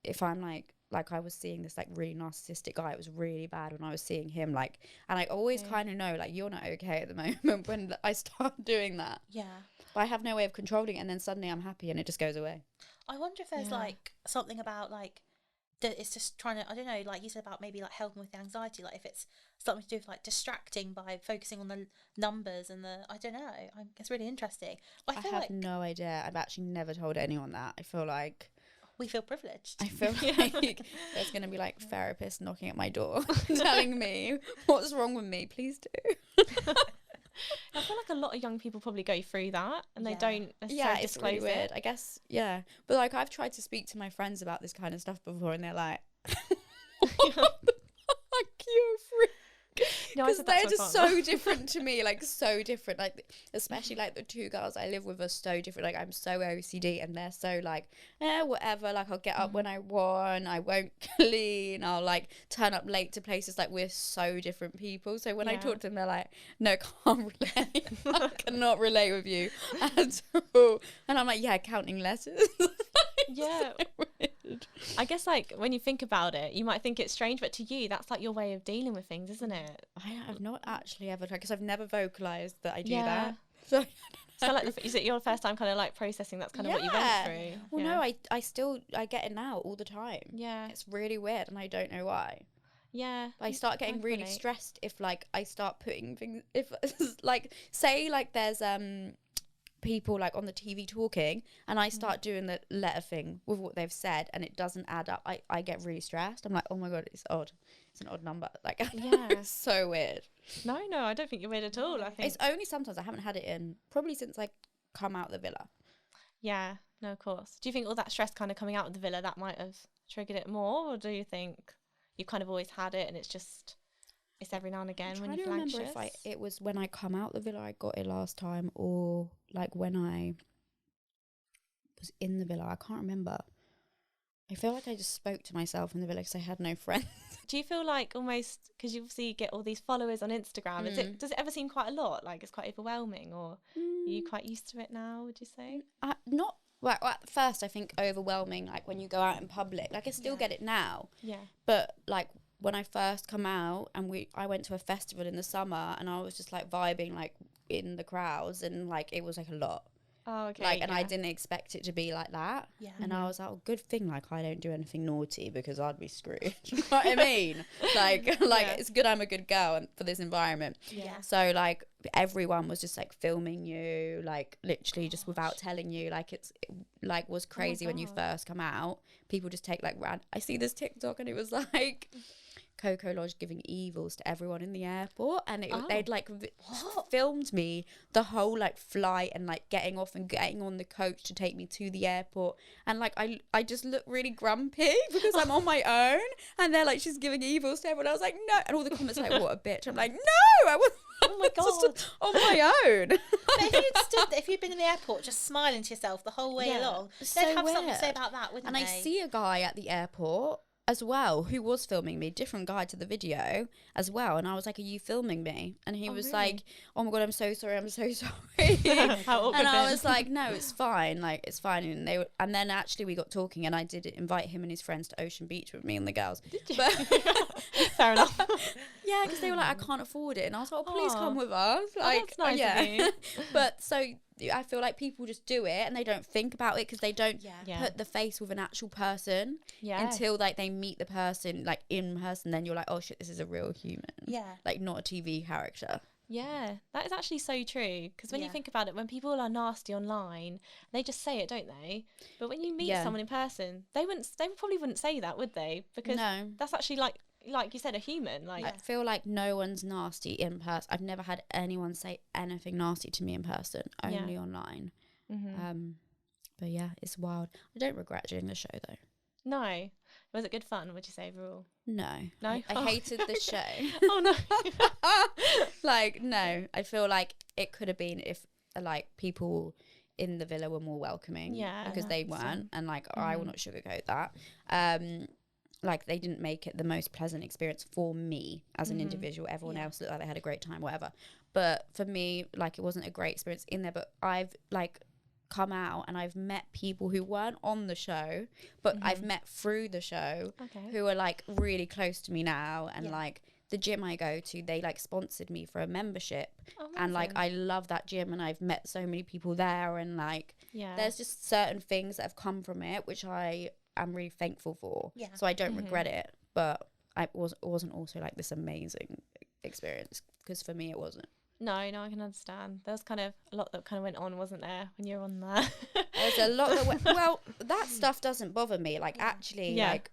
Speaker 3: If I'm like I was seeing this like really narcissistic guy. It was really bad when I was seeing him, like, and I always kind of know like you're not okay at the moment when I start doing that. But I have no way of controlling it, and then suddenly I'm happy and it just goes away.
Speaker 1: I wonder if there's like something about like that it's just trying to, I don't know, like you said about maybe like helping with the anxiety, like if it's something to do with like distracting by focusing on the numbers and the, I don't know, it's really interesting.
Speaker 3: I have no idea. I've actually never told anyone that. I feel like
Speaker 1: we feel privileged.
Speaker 3: I feel like there's going to be like therapists knocking at my door telling me what's wrong with me. Please do.
Speaker 2: I feel like a lot of young people probably go through that, and they don't necessarily
Speaker 3: it's
Speaker 2: disclose
Speaker 3: really weird. I guess, but like I've tried to speak to my friends about this kind of stuff before, and they're like, "What the fuck, you're a freak." Because they're just so different to me, like so different. Like especially like the two girls I live with are so different. Like I'm so OCD, and they're so like, whatever. Like I'll get up when I want. I won't clean. I'll like turn up late to places. Like we're so different people. So when I talk to them, they're like, no, can't relate. I cannot relate with you at all. And I'm like, counting letters.
Speaker 2: Yeah. I guess like when you think about it, you might think it's strange, but to you that's like your way of dealing with things, isn't it?
Speaker 3: I have not actually ever tried, because I've never vocalized that I do that. So
Speaker 2: like is it your first time kind of like processing that's kind of what you went through?
Speaker 3: Well, no, I get it now all the time. It's really weird, and I don't know why. I start getting really stressed if like I start putting things, if like say like there's people like on the TV talking, and I start doing the letter thing with what they've said, and it doesn't add up, I get really stressed. I'm like, oh my god, it's odd. It's an odd number. Like, it's so weird.
Speaker 2: No, I don't think you're weird at all. I think
Speaker 3: it's only sometimes. I haven't had it in probably since I come out of the villa.
Speaker 2: Yeah, no, of course. Do you think all that stress kind of coming out of the villa, that might have triggered it more, or do you think you kind of always had it and it's every now and again when you feel anxious?
Speaker 3: If it was when I come out the villa I got it last time, or like when I was in the villa. I can't remember. I feel like I just spoke to myself in the villa because I had no friends.
Speaker 2: Do you feel like almost, because you obviously get all these followers on Instagram, does it ever seem quite a lot? Like it's quite overwhelming, or are you quite used to it now, would you say?
Speaker 3: Not, well, at first I think overwhelming, like when you go out in public. Like I still get it now. Yeah. But like when I first come out and I went to a festival in the summer and I was just like vibing like in the crowds, and like it was like a lot.
Speaker 2: Oh, okay.
Speaker 3: Like, and I didn't expect it to be like that. Yeah. And I was like, oh, good thing like I don't do anything naughty because I'd be screwed. You know what I mean? Like it's good I'm a good girl for this environment. Yeah. So like everyone was just like filming you, like literally just without telling you. Like it was crazy when you first come out. People just take like I see this TikTok and it was like Coco Lodge giving evils to everyone in the airport, and they'd like filmed me the whole like flight and like getting off and getting on the coach to take me to the airport, and like I just look really grumpy because I'm on my own, and they're like, she's giving evils to everyone. I was like, no, and all the comments are like, what a bitch. I'm like, no, I was
Speaker 1: oh my god
Speaker 3: just on my own.
Speaker 1: But if you'd been in the airport just smiling to yourself the whole way along, they'd have something to say about that, wouldn't they?
Speaker 3: And I see a guy at the airport as well who was filming me, different guy to the video as well, and I was like, are you filming me? And he was like, oh my god, I'm so sorry. How awkward. And I was like, no, it's fine, like it's fine. And then actually we got talking, and I did invite him and his friends to Ocean Beach with me and the girls. Did you? But
Speaker 2: fair enough.
Speaker 3: Yeah, because they were like, I can't afford it, and I was like, oh, please come with us. Like,
Speaker 2: that's nice of you.
Speaker 3: But so I feel like people just do it and they don't think about it because they don't put the face with an actual person until like they meet the person like in person. Then you're like, oh shit, this is a real human. Yeah, like not a TV character.
Speaker 2: Yeah, that is actually so true, because when you think about it, when people are nasty online, they just say it, don't they? But when you meet someone in person, they probably wouldn't say that, would they? Because that's actually like you said, a human. Like,
Speaker 3: I feel like no one's nasty in person. I've never had anyone say anything nasty to me in person, only online. But yeah, it's wild. I don't regret doing the show though.
Speaker 2: No. Was it good fun, would you say, overall?
Speaker 3: No. I hated the show.
Speaker 2: Oh no.
Speaker 3: Like, no. I feel like it could have been if like people in the villa were more welcoming. Yeah. Because they weren't, and like I will not sugarcoat that. Like they didn't make it the most pleasant experience for me as an individual. Everyone else looked like they had a great time, whatever. But for me, like it wasn't a great experience in there. But I've like come out and I've met people who weren't on the show, but I've met through the show who are like really close to me now. And like the gym I go to, they like sponsored me for a membership. And like I love that gym, and I've met so many people there, and like there's just certain things that have come from it which I'm really thankful for. Yeah. So I don't regret it, but it wasn't also like this amazing experience, because for me it wasn't.
Speaker 2: No, I can understand. There was kind of a lot that kind of went on, wasn't there, when you were on there?
Speaker 3: There's a lot that went, well, that stuff doesn't bother me. Like actually, like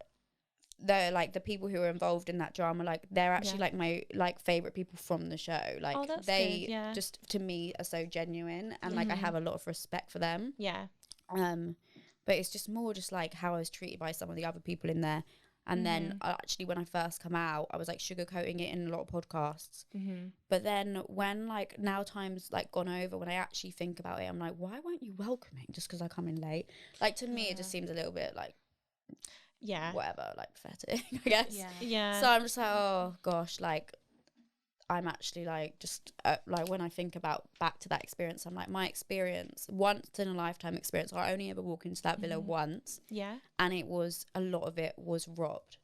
Speaker 3: the people who are involved in that drama, like they're actually like my like favorite people from the show. Like they just to me are so genuine, and like I have a lot of respect for them. Yeah. But it's just more just like how I was treated by some of the other people in there. And then actually when I first come out, I was like sugarcoating it in a lot of podcasts. But then when like now time's like gone over, when I actually think about it, I'm like, why weren't you welcoming just because I come in late? Like to me, it just seems a little bit like, whatever, like pathetic, I guess. Yeah. So I'm just like, oh gosh, like I'm actually like just like when I think about back to that experience, I'm like, my experience, once in a lifetime experience. I only ever walked into that villa once. Yeah. And it was, a lot of it was robbed.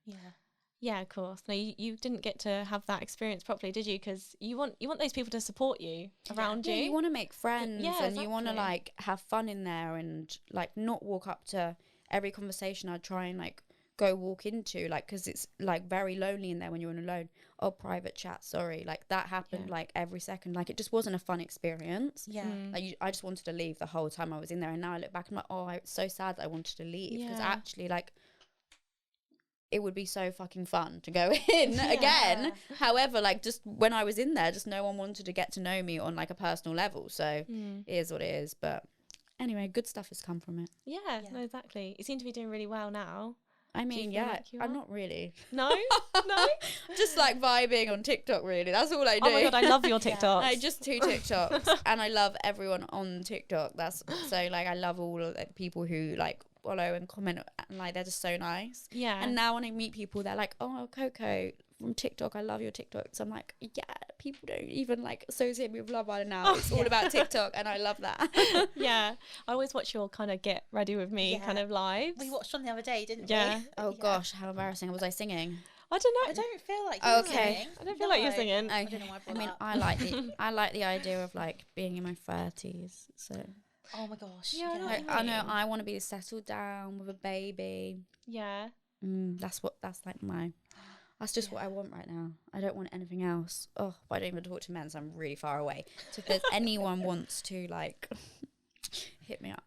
Speaker 3: Yeah.
Speaker 2: Yeah, of course. No, you didn't get to have that experience properly, did you? Because you want those people to support you around you.
Speaker 3: You want to make friends, and you want to like have fun in there, and like not walk up to every conversation. I'd try and like go walk into, like, because it's like very lonely in there when you're on alone. Oh, private chat, sorry, like that happened like every second. Like, it just wasn't a fun experience. Like, I just wanted to leave the whole time I was in there, and now I look back and I'm like, oh, it's so sad that I wanted to leave, because actually, like, it would be so fucking fun to go in again. However, like, just when I was in there, just no one wanted to get to know me on like a personal level. So it is what it is. But anyway, good stuff has come from it.
Speaker 2: Yeah, no, exactly. You seem to be doing really well now.
Speaker 3: I mean, I'm not really.
Speaker 2: No? No?
Speaker 3: Just like vibing on TikTok, really. That's all I do.
Speaker 2: Oh my God, I love your TikToks.
Speaker 3: I just 2 TikToks. And I love everyone on TikTok. That's so, like, I love all of the people who like follow and comment, and like they're just so nice.
Speaker 2: Yeah.
Speaker 3: And now when I meet people, they're like, oh, Coco from TikTok, I love your TikToks. I'm like, yeah, people don't even like associate me with Love Island now. It's all about TikTok, and I love that.
Speaker 2: Yeah, I always watch your kind of get ready with me kind of lives.
Speaker 1: We watched one the other day, didn't we?
Speaker 3: Oh gosh, how embarrassing. Was I singing?
Speaker 2: I don't know.
Speaker 1: I don't feel like you're singing.
Speaker 2: I don't feel like you're singing.
Speaker 1: I don't know why I brought that up.
Speaker 3: I like the idea of like being in my 30s. So
Speaker 1: oh my gosh.
Speaker 2: Yeah,
Speaker 3: I know I want to be settled down with a baby.
Speaker 2: Yeah.
Speaker 3: That's what I want right now. I don't want anything else. Oh, but I don't even talk to men, so I'm really far away. So if there's anyone wants to like hit me up,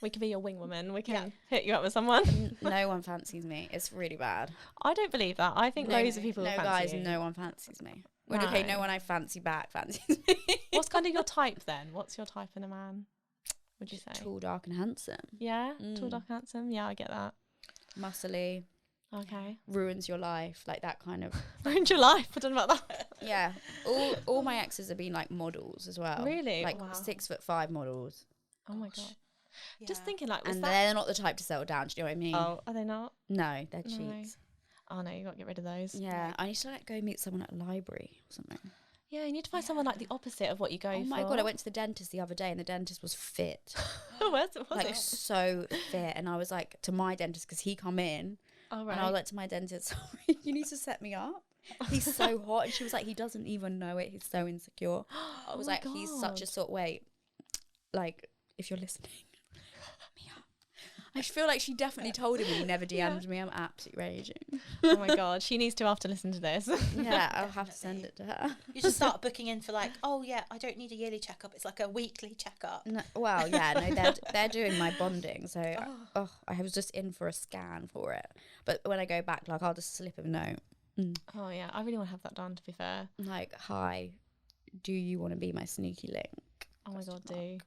Speaker 2: we can be your wing woman. We can hit you up with someone.
Speaker 3: No one fancies me. It's really bad.
Speaker 2: I don't believe that. I think loads of people fancy
Speaker 3: guys,
Speaker 2: you.
Speaker 3: no one fancies me. Well, okay, no one I fancy back fancies me.
Speaker 2: What's kind of your type then? What's your type in a man, would you say?
Speaker 3: Tall, dark and handsome.
Speaker 2: Yeah? Tall, dark, handsome? Yeah, I get that.
Speaker 3: Muscly.
Speaker 2: Okay.
Speaker 3: Ruins your life, like that kind of.
Speaker 2: Ruins your life? I don't know about that.
Speaker 3: Yeah. All my exes have been like models as well.
Speaker 2: Really?
Speaker 3: Like 6'5" models.
Speaker 2: Oh my God. Yeah. Just thinking like,
Speaker 3: and they're not the type to settle down, do you know what I mean?
Speaker 2: Oh, are they not?
Speaker 3: No, they're cheats.
Speaker 2: Oh no, you got to get rid of those.
Speaker 3: Yeah, I need to like go meet someone at a library or something.
Speaker 2: Yeah, you need to find someone like the opposite of what you go for.
Speaker 3: Oh my God, I went to the dentist the other day and the dentist was fit.
Speaker 2: Was
Speaker 3: like
Speaker 2: it?
Speaker 3: so fit. And I was like to my dentist, because he come in.
Speaker 2: Oh, right.
Speaker 3: And I was like to my dentist, sorry, you need to set me up. He's so hot. And she was like, he doesn't even know it. He's so insecure. I was like, he's such a sort. Wait, like, if you're listening, set me up. I feel like she definitely told him, and he never DM'd me. I'm absolutely raging.
Speaker 2: Oh my God, she needs to have to listen to this.
Speaker 3: Yeah, I'll have to send it to her.
Speaker 1: You just start booking in for like, oh yeah, I don't need a yearly checkup. It's like a weekly checkup.
Speaker 3: No, well, yeah, no, they're doing my bonding, so I was just in for a scan for it. But when I go back, like, I'll just slip a note.
Speaker 2: Oh yeah, I really want to have that done. To be fair,
Speaker 3: like, hi, do you want to be my sneaky link?
Speaker 2: Oh my God, do.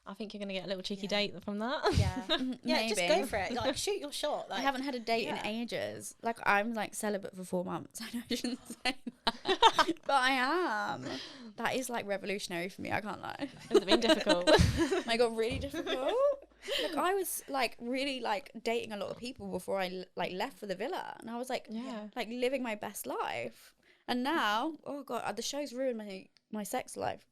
Speaker 2: I think you're going to get a little cheeky date from that.
Speaker 1: Yeah. Yeah, just go for it. Like, shoot your shot. Like,
Speaker 3: I haven't had a date in ages. Like, I'm like celibate for 4 months. I know I shouldn't say that. But I am. That is like revolutionary for me. I can't lie.
Speaker 2: Has it been difficult?
Speaker 3: I got really difficult. Like, I was like really like dating a lot of people before I like left for the villa. And I was like, like living my best life. And now, oh God, the show's ruined my sex life.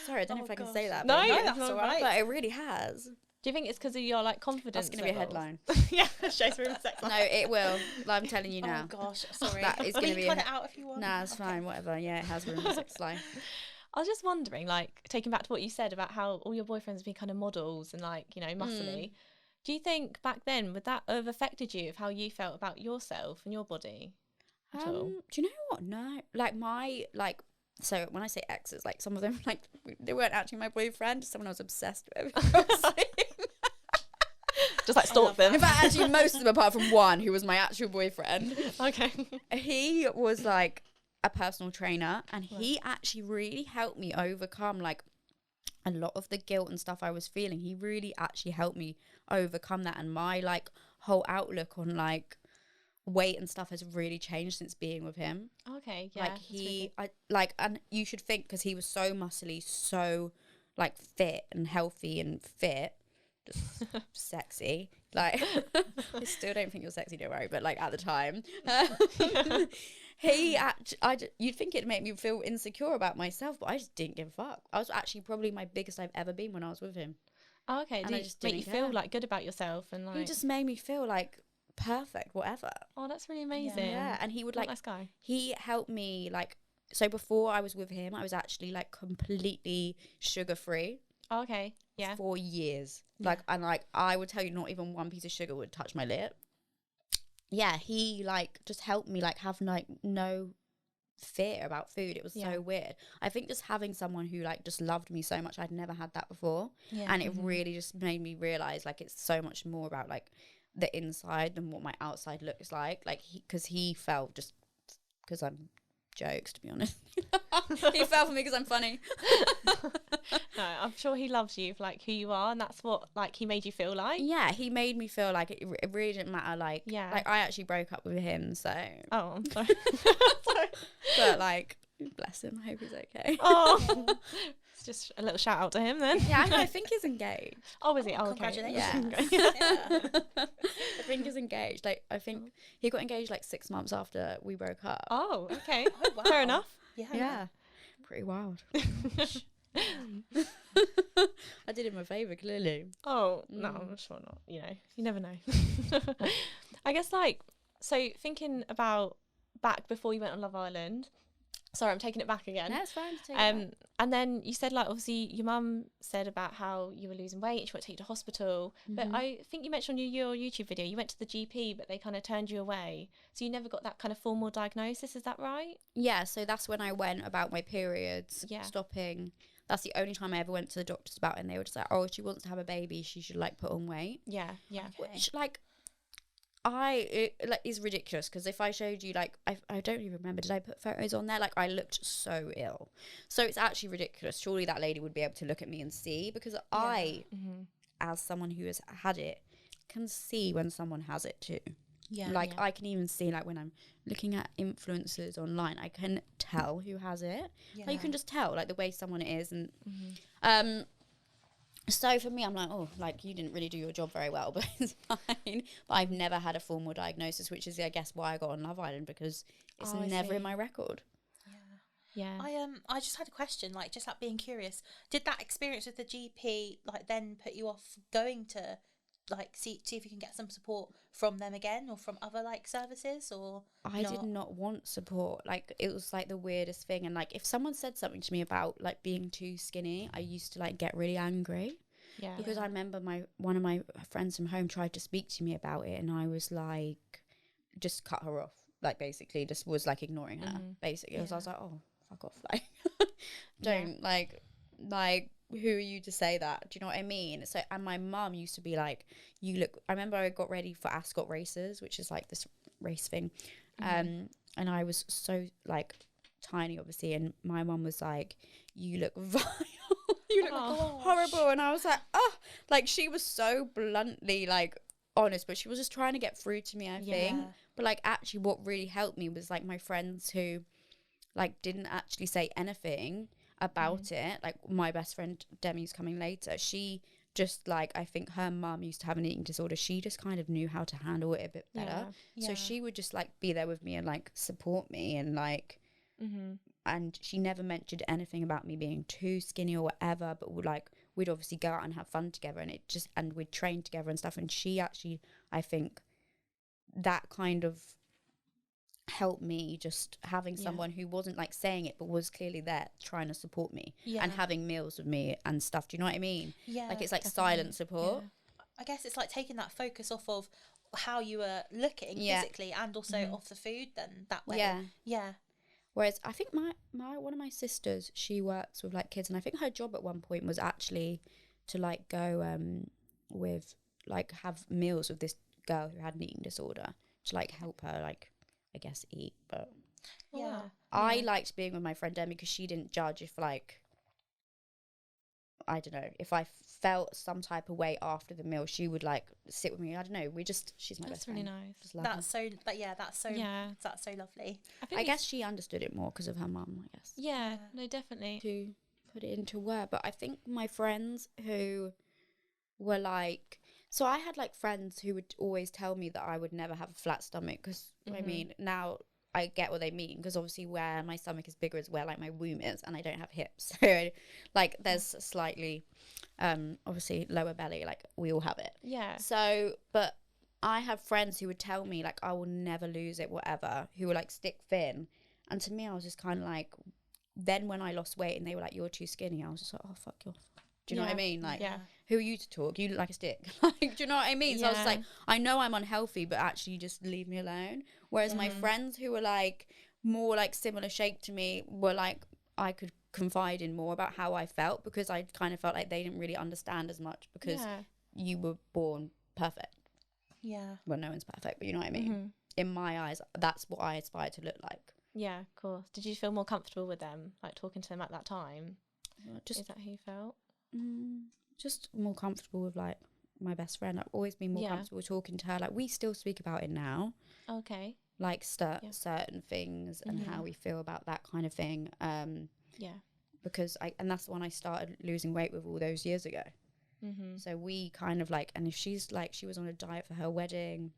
Speaker 3: Sorry, I don't know if I can say that.
Speaker 2: No,
Speaker 3: that's
Speaker 1: all right.
Speaker 3: But it really has.
Speaker 2: Do you think it's because of your like confidence?
Speaker 3: That's going to be a headline.
Speaker 2: Yeah, show's room sex.
Speaker 3: No, it will. I'm telling you now.
Speaker 1: Oh gosh, sorry.
Speaker 3: That is going to be.
Speaker 1: Cut it out if you want.
Speaker 3: Nah, it's fine. Whatever. Yeah, it has ruined my sex life.
Speaker 2: I was just wondering, like, taking back to what you said about how all your boyfriends have been kind of models and like, you know, muscly. Do you think back then would that have affected you of how you felt about yourself and your body at all?
Speaker 3: Do you know what? No, like so when I say exes, like some of them, like they weren't actually my boyfriend, just someone I was obsessed with.
Speaker 2: Just like stalk them.
Speaker 3: In fact, actually most of them apart from one who was my actual boyfriend.
Speaker 2: Okay.
Speaker 3: He was like a personal trainer, and he actually really helped me overcome like a lot of the guilt and stuff I was feeling. He really actually helped me overcome that, and my like whole outlook on like weight and stuff has really changed since being with him.
Speaker 2: Okay, yeah.
Speaker 3: Like and you should think, because he was so muscly, so like fit and healthy and fit, just sexy. Like I still don't think you're sexy, don't worry, but like at the time, you'd think it'd make me feel insecure about myself, but I just didn't give a fuck. I was actually probably my biggest I've ever been when I was with him.
Speaker 2: Oh, okay. Did it make you feel like good about yourself and like?
Speaker 3: He just made me feel like perfect, whatever.
Speaker 2: Oh, that's really amazing.
Speaker 3: Yeah, and he would like
Speaker 2: nice guy.
Speaker 3: He helped me like, so before I was with him, I was actually like completely sugar free.
Speaker 2: Oh, okay. Yeah.
Speaker 3: For years. Like, and like, I would tell you, not even one piece of sugar would touch my lip. Yeah, he like just helped me like have like no fear about food. It was so weird. I think just having someone who like just loved me so much, I'd never had that before. And it really just made me realize like it's so much more about like the inside than what my outside looks like because he fell just because I'm jokes, to be honest. He fell for me because I'm funny.
Speaker 2: No, I'm sure he loves you for like who you are, and that's what like he made you feel like.
Speaker 3: Yeah, he made me feel like it really didn't matter. Like, like I actually broke up with him, so.
Speaker 2: Oh, I'm sorry.
Speaker 3: Sorry. But like, bless him. I hope he's okay.
Speaker 2: Oh, it's just a little shout out to him then.
Speaker 3: Yeah, I think he's engaged.
Speaker 2: Oh, is he? Oh, okay.
Speaker 1: Congratulations.
Speaker 3: Yeah. I think he's engaged. Like, I think he got engaged like 6 months after we broke up.
Speaker 2: Oh, okay.
Speaker 1: Oh, wow.
Speaker 2: Fair enough.
Speaker 3: Yeah. Pretty wild. I did him a favour, clearly.
Speaker 2: Oh, no, I'm sure not. You know, you never know. I guess, like, so thinking about back before you went on Love Island. Sorry, I'm taking it back again.
Speaker 3: That's fine to take it back.
Speaker 2: And then you said, like, obviously your mum said about how you were losing weight and she went to take you to hospital. But I think you mentioned on your YouTube video, you went to the GP, but they kind of turned you away. So you never got that kind of formal diagnosis, is that right?
Speaker 3: Yeah, so that's when I went about my periods stopping. That's the only time I ever went to the doctors about it, and they were just like, oh, she wants to have a baby, she should like put on weight.
Speaker 2: Yeah.
Speaker 3: Which like it is ridiculous, because if I showed you like I don't even remember, did I put photos on there? Like, I looked so ill, so it's actually ridiculous. Surely that lady would be able to look at me and see, because I as someone who has had it can see when someone has it too. I can even see, like, when I'm looking at influencers online, I can tell who has it. Like, you can just tell, like, the way someone is. And so for me, I'm like, oh, like, you didn't really do your job very well, but it's fine. But I've never had a formal diagnosis, which is, I guess, why I got on Love Island, because it's never in my record.
Speaker 1: Yeah. I just had a question, like, just like being curious. Did that experience with the GP, like, then put you off going to, like, see if you can get some support from them again, or from other like services, or
Speaker 3: I did not want support. Like, it was like the weirdest thing. And like, if someone said something to me about like being too skinny, I used to like get really angry. Because I remember one of my friends from home tried to speak to me about it, and I was like, just cut her off. Like, basically just was like ignoring her. Basically, because I was like, oh, fuck off, like, don't like who are you to say that? Do you know what I mean? So, and my mum used to be like, you look, I remember I got ready for Ascot races, which is like this race thing. And I was so like tiny, obviously. And my mum was like, you look vile. You look horrible. And I was like, oh, like, she was so bluntly like honest, but she was just trying to get through to me, I think. But like, actually what really helped me was like my friends who like didn't actually say anything about it. Like, my best friend Demi's coming later, she just like, I think her mum used to have an eating disorder, she just kind of knew how to handle it a bit better. So she would just like be there with me and like support me, and like and she never mentioned anything about me being too skinny or whatever, but we'd obviously go out and have fun together, and we'd train together and stuff. And she actually, I think that kind of helped me, just having someone who wasn't like saying it but was clearly there trying to support me and having meals with me and stuff. Do you know what I mean? Like, it's like silent support.
Speaker 1: I guess it's like taking that focus off of how you were looking physically, and also off the food, then that way. Whereas
Speaker 3: I think my one of my sisters, she works with like kids, and I think her job at one point was actually to like go with like have meals with this girl who had an eating disorder, to like help her, like, I guess, eat. But I liked being with my friend Demi, because she didn't judge if, like, I don't know, if I felt some type of way after the meal, she would like sit with me. I don't know, she's my best friend.
Speaker 2: That's really nice.
Speaker 1: that's so lovely.
Speaker 3: I guess she understood it more because of her mum, I guess.
Speaker 2: Yeah, no, definitely.
Speaker 3: To put it into word. But I think my friends who were like, so I had like friends who would always tell me that I would never have a flat stomach, because I mean, now I get what they mean, because obviously where my stomach is bigger is where like my womb is, and I don't have hips, so like there's slightly obviously lower belly, like we all have it. So, but I have friends who would tell me like, I will never lose it, whatever, who were like stick thin, and to me I was just kind of like, then when I lost weight and they were like, you're too skinny, I was just like, oh, fuck you off. Do you know what I mean? Like,
Speaker 2: yeah.
Speaker 3: who are you to talk? You look like a stick. Like, do you know what I mean? So I was like, I know I'm unhealthy, but actually just leave me alone. Whereas my friends who were like more like similar shape to me were like, I could confide in more about how I felt, because I kind of felt like they didn't really understand as much, because you were born perfect.
Speaker 1: Yeah.
Speaker 3: Well, no one's perfect, but you know what I mean? In my eyes, that's what I aspire to look like.
Speaker 2: Yeah, of course. Did you feel more comfortable with them, like talking to them at that time? Is that how you felt?
Speaker 3: Just more comfortable with like my best friend. I've always been more comfortable talking to her. Like, we still speak about it now.
Speaker 2: Okay.
Speaker 3: Like certain things and how we feel about that kind of thing. Because and that's when I started losing weight with all those years ago. So we kind of like, and if she's like, she was on a diet for her wedding,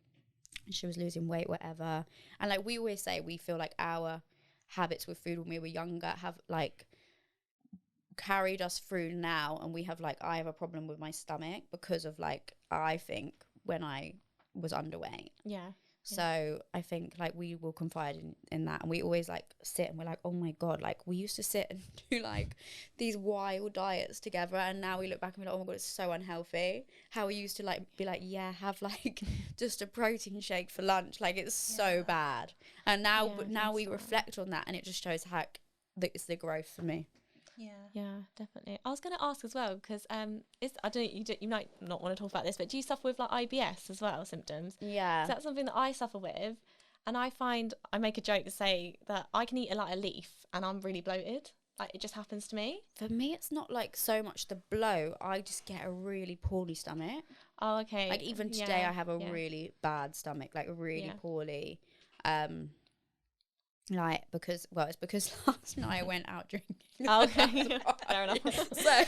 Speaker 3: she was losing weight, whatever. And like, we always say, we feel like our habits with food when we were younger have like carried us through now. And we have like, I have a problem with my stomach because of like, I think when I was underweight. So I think like we will confide in that, and we always like sit and we're like, oh my God, like we used to sit and do like these wild diets together, and now we look back and we're like, oh my God, it's so unhealthy. How we used to like be like, yeah, have like just a protein shake for lunch, like it's so bad. And now we reflect on that, and it just shows how it's the growth for me.
Speaker 2: Yeah, definitely. I was going to ask as well, because I don't, you might not want to talk about this, but do you suffer with like IBS as well, symptoms?
Speaker 3: Yeah.
Speaker 2: So that's something that I suffer with, and I find I make a joke to say that I can eat like a leaf and I'm really bloated. Like, it just happens to me.
Speaker 3: For me, it's not like so much the blow. I just get a really poorly stomach.
Speaker 2: Oh, okay.
Speaker 3: Like even today, I have a really bad stomach, like really poorly. Like, because it's because last night I went out drinking.
Speaker 2: Oh, okay. Fair enough.
Speaker 3: So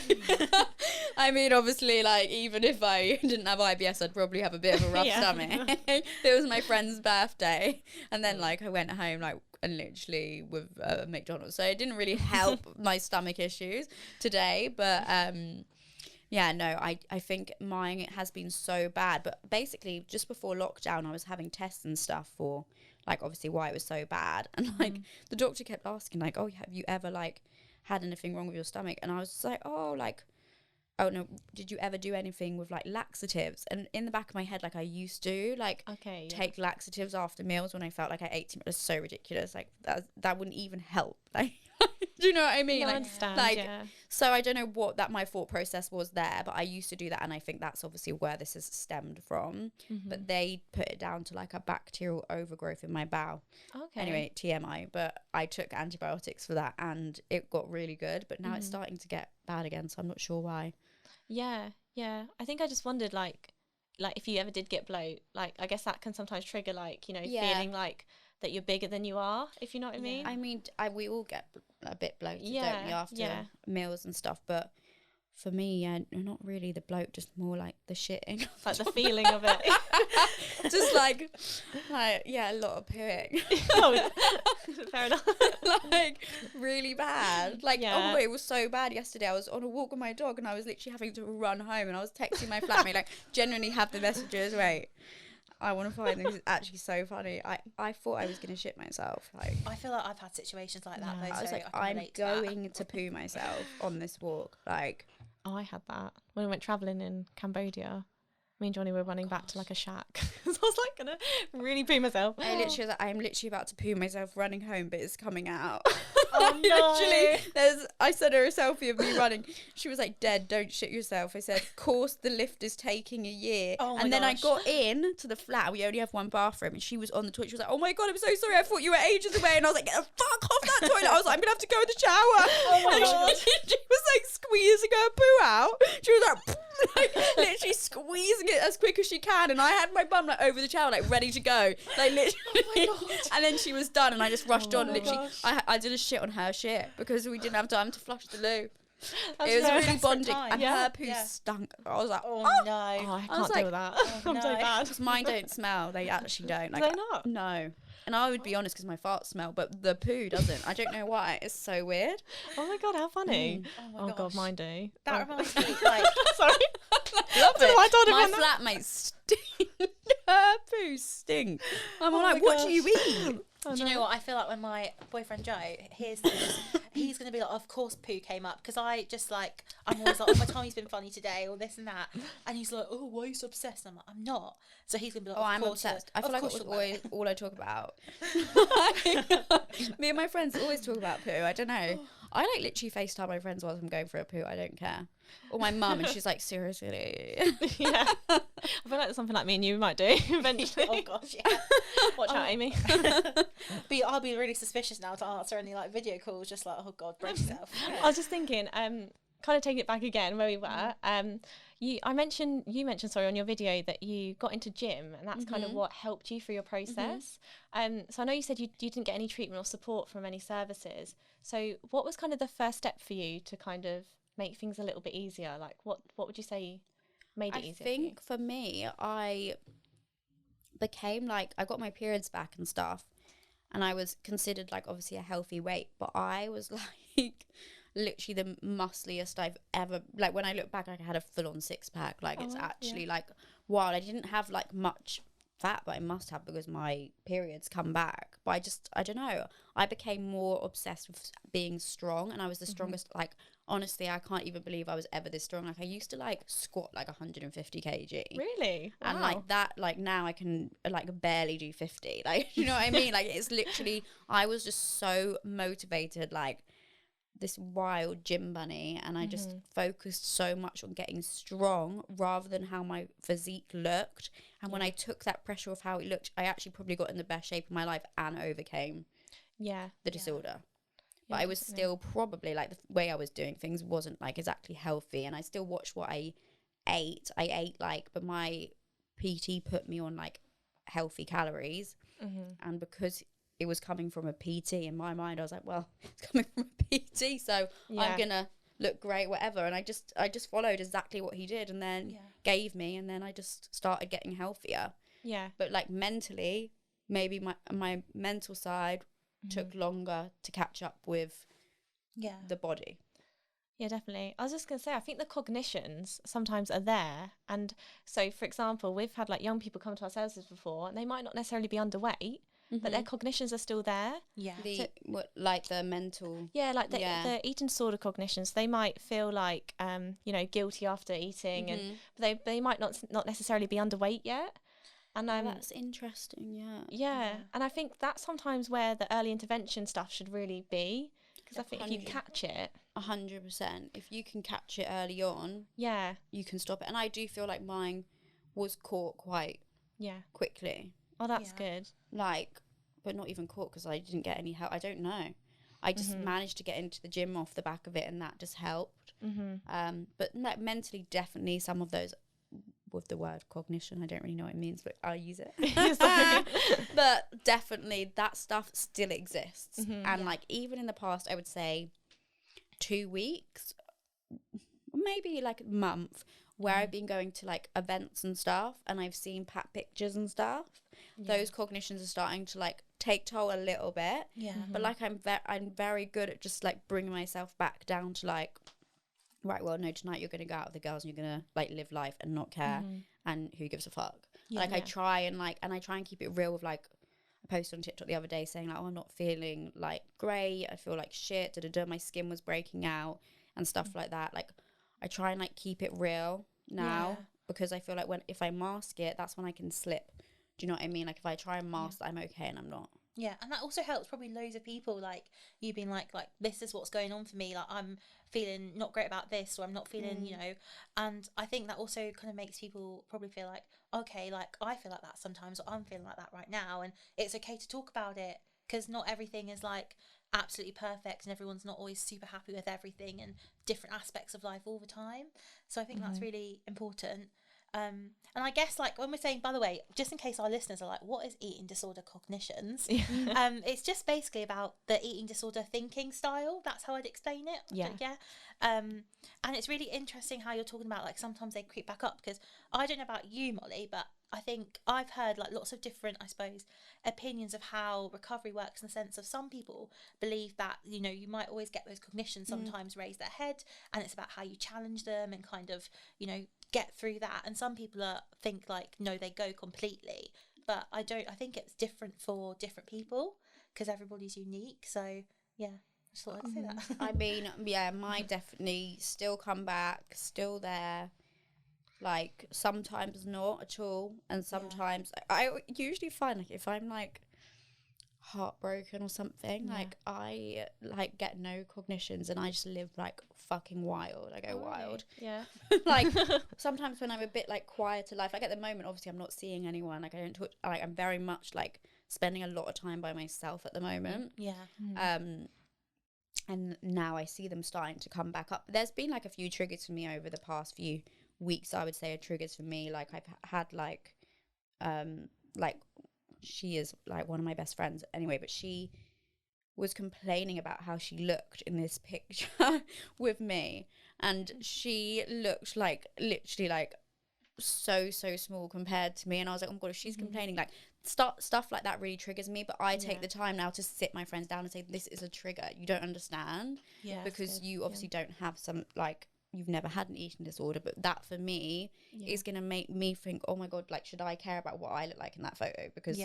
Speaker 3: I mean, obviously, like, even if I didn't have IBS, I'd probably have a bit of a rough stomach. It was my friend's birthday, and then like I went home like and literally with McDonald's, so it didn't really help my stomach issues today. But yeah, no, I think mine has been so bad. But basically, just before lockdown, I was having tests and stuff for like obviously why it was so bad, and like the doctor kept asking like, oh, have you ever like had anything wrong with your stomach? And I was just like, oh no, did you ever do anything with like laxatives? And in the back of my head, like I used to like take laxatives after meals when I felt like I ate too much. It's so ridiculous. Like that wouldn't even help. Like, do you know what I mean?
Speaker 2: No,
Speaker 3: like,
Speaker 2: I understand.
Speaker 3: Like, so I don't know what that my thought process was there, but I used to do that, and I think that's obviously where this has stemmed from. But they put it down to like a bacterial overgrowth in my bowel.
Speaker 2: Okay.
Speaker 3: Anyway, TMI. But I took antibiotics for that, and it got really good. But now it's starting to get bad again, so I'm not sure why.
Speaker 2: Yeah. I think I just wondered like if you ever did get bloat, like I guess that can sometimes trigger like, you know, feeling like that you're bigger than you are, if you know what I mean.
Speaker 3: I mean, we all get a bit bloated, don't we, after meals and stuff, but for me, not really the bloat, just more like the shitting.
Speaker 2: Like the feeling of it.
Speaker 3: Just like, a lot of pooing.
Speaker 2: Oh, fair enough.
Speaker 3: Like, really bad. Like, oh my God, it was so bad yesterday. I was on a walk with my dog, and I was literally having to run home, and I was texting my flatmate, like, genuinely have the messages, wait. I want to find them. It's actually so funny. I thought I was going to shit myself. Like,
Speaker 1: I feel like I've had situations like that.
Speaker 3: I was like, I'm going to poo myself on this walk. Like,
Speaker 2: I had that when we went travelling in Cambodia. Me and Johnny were running back to like a shack. So I was like gonna really poo myself.
Speaker 3: I'm literally about to poo myself running home, but it's coming out.
Speaker 2: Oh no!
Speaker 3: I sent her a selfie of me running. She was like, "Dead, don't shit yourself." I said, "Of course, the lift is taking a year." And then I got in to the flat. We only have one bathroom, and she was on the toilet. She was like, "Oh my God, I'm so sorry. I thought you were ages away." And I was like, "Get the fuck off that toilet!" I was like, "I'm gonna have to go in the shower."
Speaker 2: Oh my God!
Speaker 3: She was like squeezing her poo out. She was like literally squeezing it as quick as she can, and I had my bum like over the shower, like ready to go, like literally. Oh my God. And then she was done, and I just rushed on. Literally, I did a shit on her shit because we didn't have time to flush the loo. It was really bonding, and her poo stunk. I was like,
Speaker 1: oh no,
Speaker 2: I can't deal with that. I'm so bad.
Speaker 3: Because mine don't smell. They actually don't. Like,
Speaker 2: do they not?
Speaker 3: No. And I would be honest, because my farts smell, but the poo doesn't. I don't know why. It's so weird.
Speaker 2: Oh my God, how funny.
Speaker 1: Oh
Speaker 2: God, mine do.
Speaker 1: That reminds me, like,
Speaker 2: sorry.
Speaker 3: Love it.
Speaker 2: I told
Speaker 3: my flatmate stink. Her poo stink. I'm like, what do you eat?
Speaker 2: Oh,
Speaker 1: Do you know what? I feel like when my boyfriend Joe hears this, he's going to be like, of course poo came up. Because I just like, I'm always like, oh, my tummy's been funny today or this and that. And he's like, oh, why are you so obsessed? And I'm like, I'm not. So he's going to be like,
Speaker 3: Oh,
Speaker 1: of
Speaker 3: I'm
Speaker 1: course
Speaker 3: obsessed. I feel like it was always all I talk about. Me and my friends always talk about poo. I don't know. I like literally FaceTime my friends whilst I'm going for a poo. I don't care. Or my mum, and she's like, seriously.
Speaker 2: Yeah. I feel like that's something like me and you might do eventually.
Speaker 1: Oh gosh, yeah.
Speaker 2: Watch out, Amy.
Speaker 1: But I'll be really suspicious now to answer any like video calls. Just like, oh god, brace yourself.
Speaker 2: I was just thinking, kind of taking it back again where we were. You mentioned sorry on your video that you got into gym, and that's kind of what helped you through your process. So I know you said you didn't get any treatment or support from any services. So what was kind of the first step for you to kind of make things a little bit easier? Like what would you say made it easier?
Speaker 3: I think for me, I became like, I got my periods back and stuff, and I was considered like obviously a healthy weight, but I was like literally the muscliest I've ever, like when I look back, like I had a full-on six-pack. Like it's actually like wild. I didn't have like much fat, but I must have because my periods come back. But I don't know, I became more obsessed with being strong, and I was the strongest. Like honestly, I can't even believe I was ever this strong. Like I used to like squat like 150 kg.
Speaker 2: Really? Wow.
Speaker 3: And like that, like now I can like barely do 50. Like, you know what I mean? Like it's literally, I was just so motivated, like this wild gym bunny, and I just focused so much on getting strong rather than how my physique looked. And when I took that pressure of how it looked, I actually probably got in the best shape of my life and overcame the disorder. But I was still probably like the way I was doing things wasn't like exactly healthy, and I still watched what I ate. I ate like, but my PT put me on like healthy calories, and because it was coming from a PT, in my mind I was like, well, it's coming from a PT, so I'm gonna look great, whatever. And I just followed exactly what he did, and then gave me, and then I just started getting healthier. But like mentally, maybe my mental side took longer to catch up with the body.
Speaker 2: Yeah, definitely. I was just going to say, I think the cognitions sometimes are there. And so, for example, we've had like young people come to our services before, and they might not necessarily be underweight, but their cognitions are still there. Yeah.
Speaker 3: Like the mental.
Speaker 2: Yeah, like the eating disorder cognitions, they might feel like, guilty after eating, and but they might not necessarily be underweight yet. And
Speaker 3: that's interesting,
Speaker 2: yeah. And I think that's sometimes where the early intervention stuff should really be, because I think if you catch it
Speaker 3: 100%, if you can catch it early on, you can stop it. And I do feel like mine was caught quite quickly.
Speaker 2: Oh, that's good.
Speaker 3: Like, but not even caught because I didn't get any help. I don't know, I just managed to get into the gym off the back of it, and that just helped. But like mentally, definitely some of those, with the word cognition, I don't really know what it means, but I use it. But definitely that stuff still exists. And like even in the past, I would say 2 weeks, maybe like a month, where I've been going to like events and stuff, and I've seen pat pictures and stuff. Those cognitions are starting to like take toll a little bit. But like I'm very good at just like bringing myself back down to like, right, well, no, tonight you're going to go out with the girls and you're going to like live life and not care, and who gives a fuck. I try and keep it real with like, I posted on TikTok the other day saying like, oh, I'm not feeling like great, I feel like shit, my skin was breaking out and stuff like that. Like I try and like keep it real now, because I feel like if I mask it, that's when I can slip. Do you know what I mean? Like if I try and mask that I'm okay and I'm not.
Speaker 1: Yeah, and that also helps probably loads of people, like you being like this is what's going on for me, like I'm feeling not great about this, or I'm not feeling, and I think that also kind of makes people probably feel like, okay, like I feel like that sometimes, or I'm feeling like that right now, and it's okay to talk about it, because not everything is like absolutely perfect, and everyone's not always super happy with everything and different aspects of life all the time. So I think that's really important. And I guess like when we're saying, by the way, just in case our listeners are like, what is eating disorder cognitions? It's just basically about the eating disorder thinking style. That's how I'd explain it. And it's really interesting how you're talking about like sometimes they creep back up, because I don't know about you, Molly, but I think I've heard like lots of different, I suppose, opinions of how recovery works, in the sense of some people believe that, you might always get those cognitions sometimes raise their head, and it's about how you challenge them and kind of, get through that. And some people think like, no, they go completely. But I think it's different for different people. because everybody's unique. So yeah, I just thought I'd say that.
Speaker 3: I mean, yeah, mine definitely still come back, still there. Like sometimes not at all, and sometimes I usually find like if I'm like heartbroken or something, like I like get no cognitions and I just live like fucking wild. I go wild.
Speaker 2: Yeah.
Speaker 3: Like sometimes when I'm a bit like quieter life, like at the moment obviously I'm not seeing anyone, like I don't talk, like I'm very much like spending a lot of time by myself at the moment. And now I see them starting to come back up. There's been like a few triggers for me over the past few weeks, I would say, are triggers for me. Like I've had like she is like one of my best friends anyway, but she was complaining about how she looked in this picture with me, and she looked like literally like so small compared to me, and I was like, oh my god, if she's complaining, like stuff like that really triggers me. But I take the time now to sit my friends down and say, this is a trigger, you don't understand, because you obviously don't have some, like, you've never had an eating disorder, but that for me is gonna make me think, oh my god, like, should I care about what I look like in that photo? Because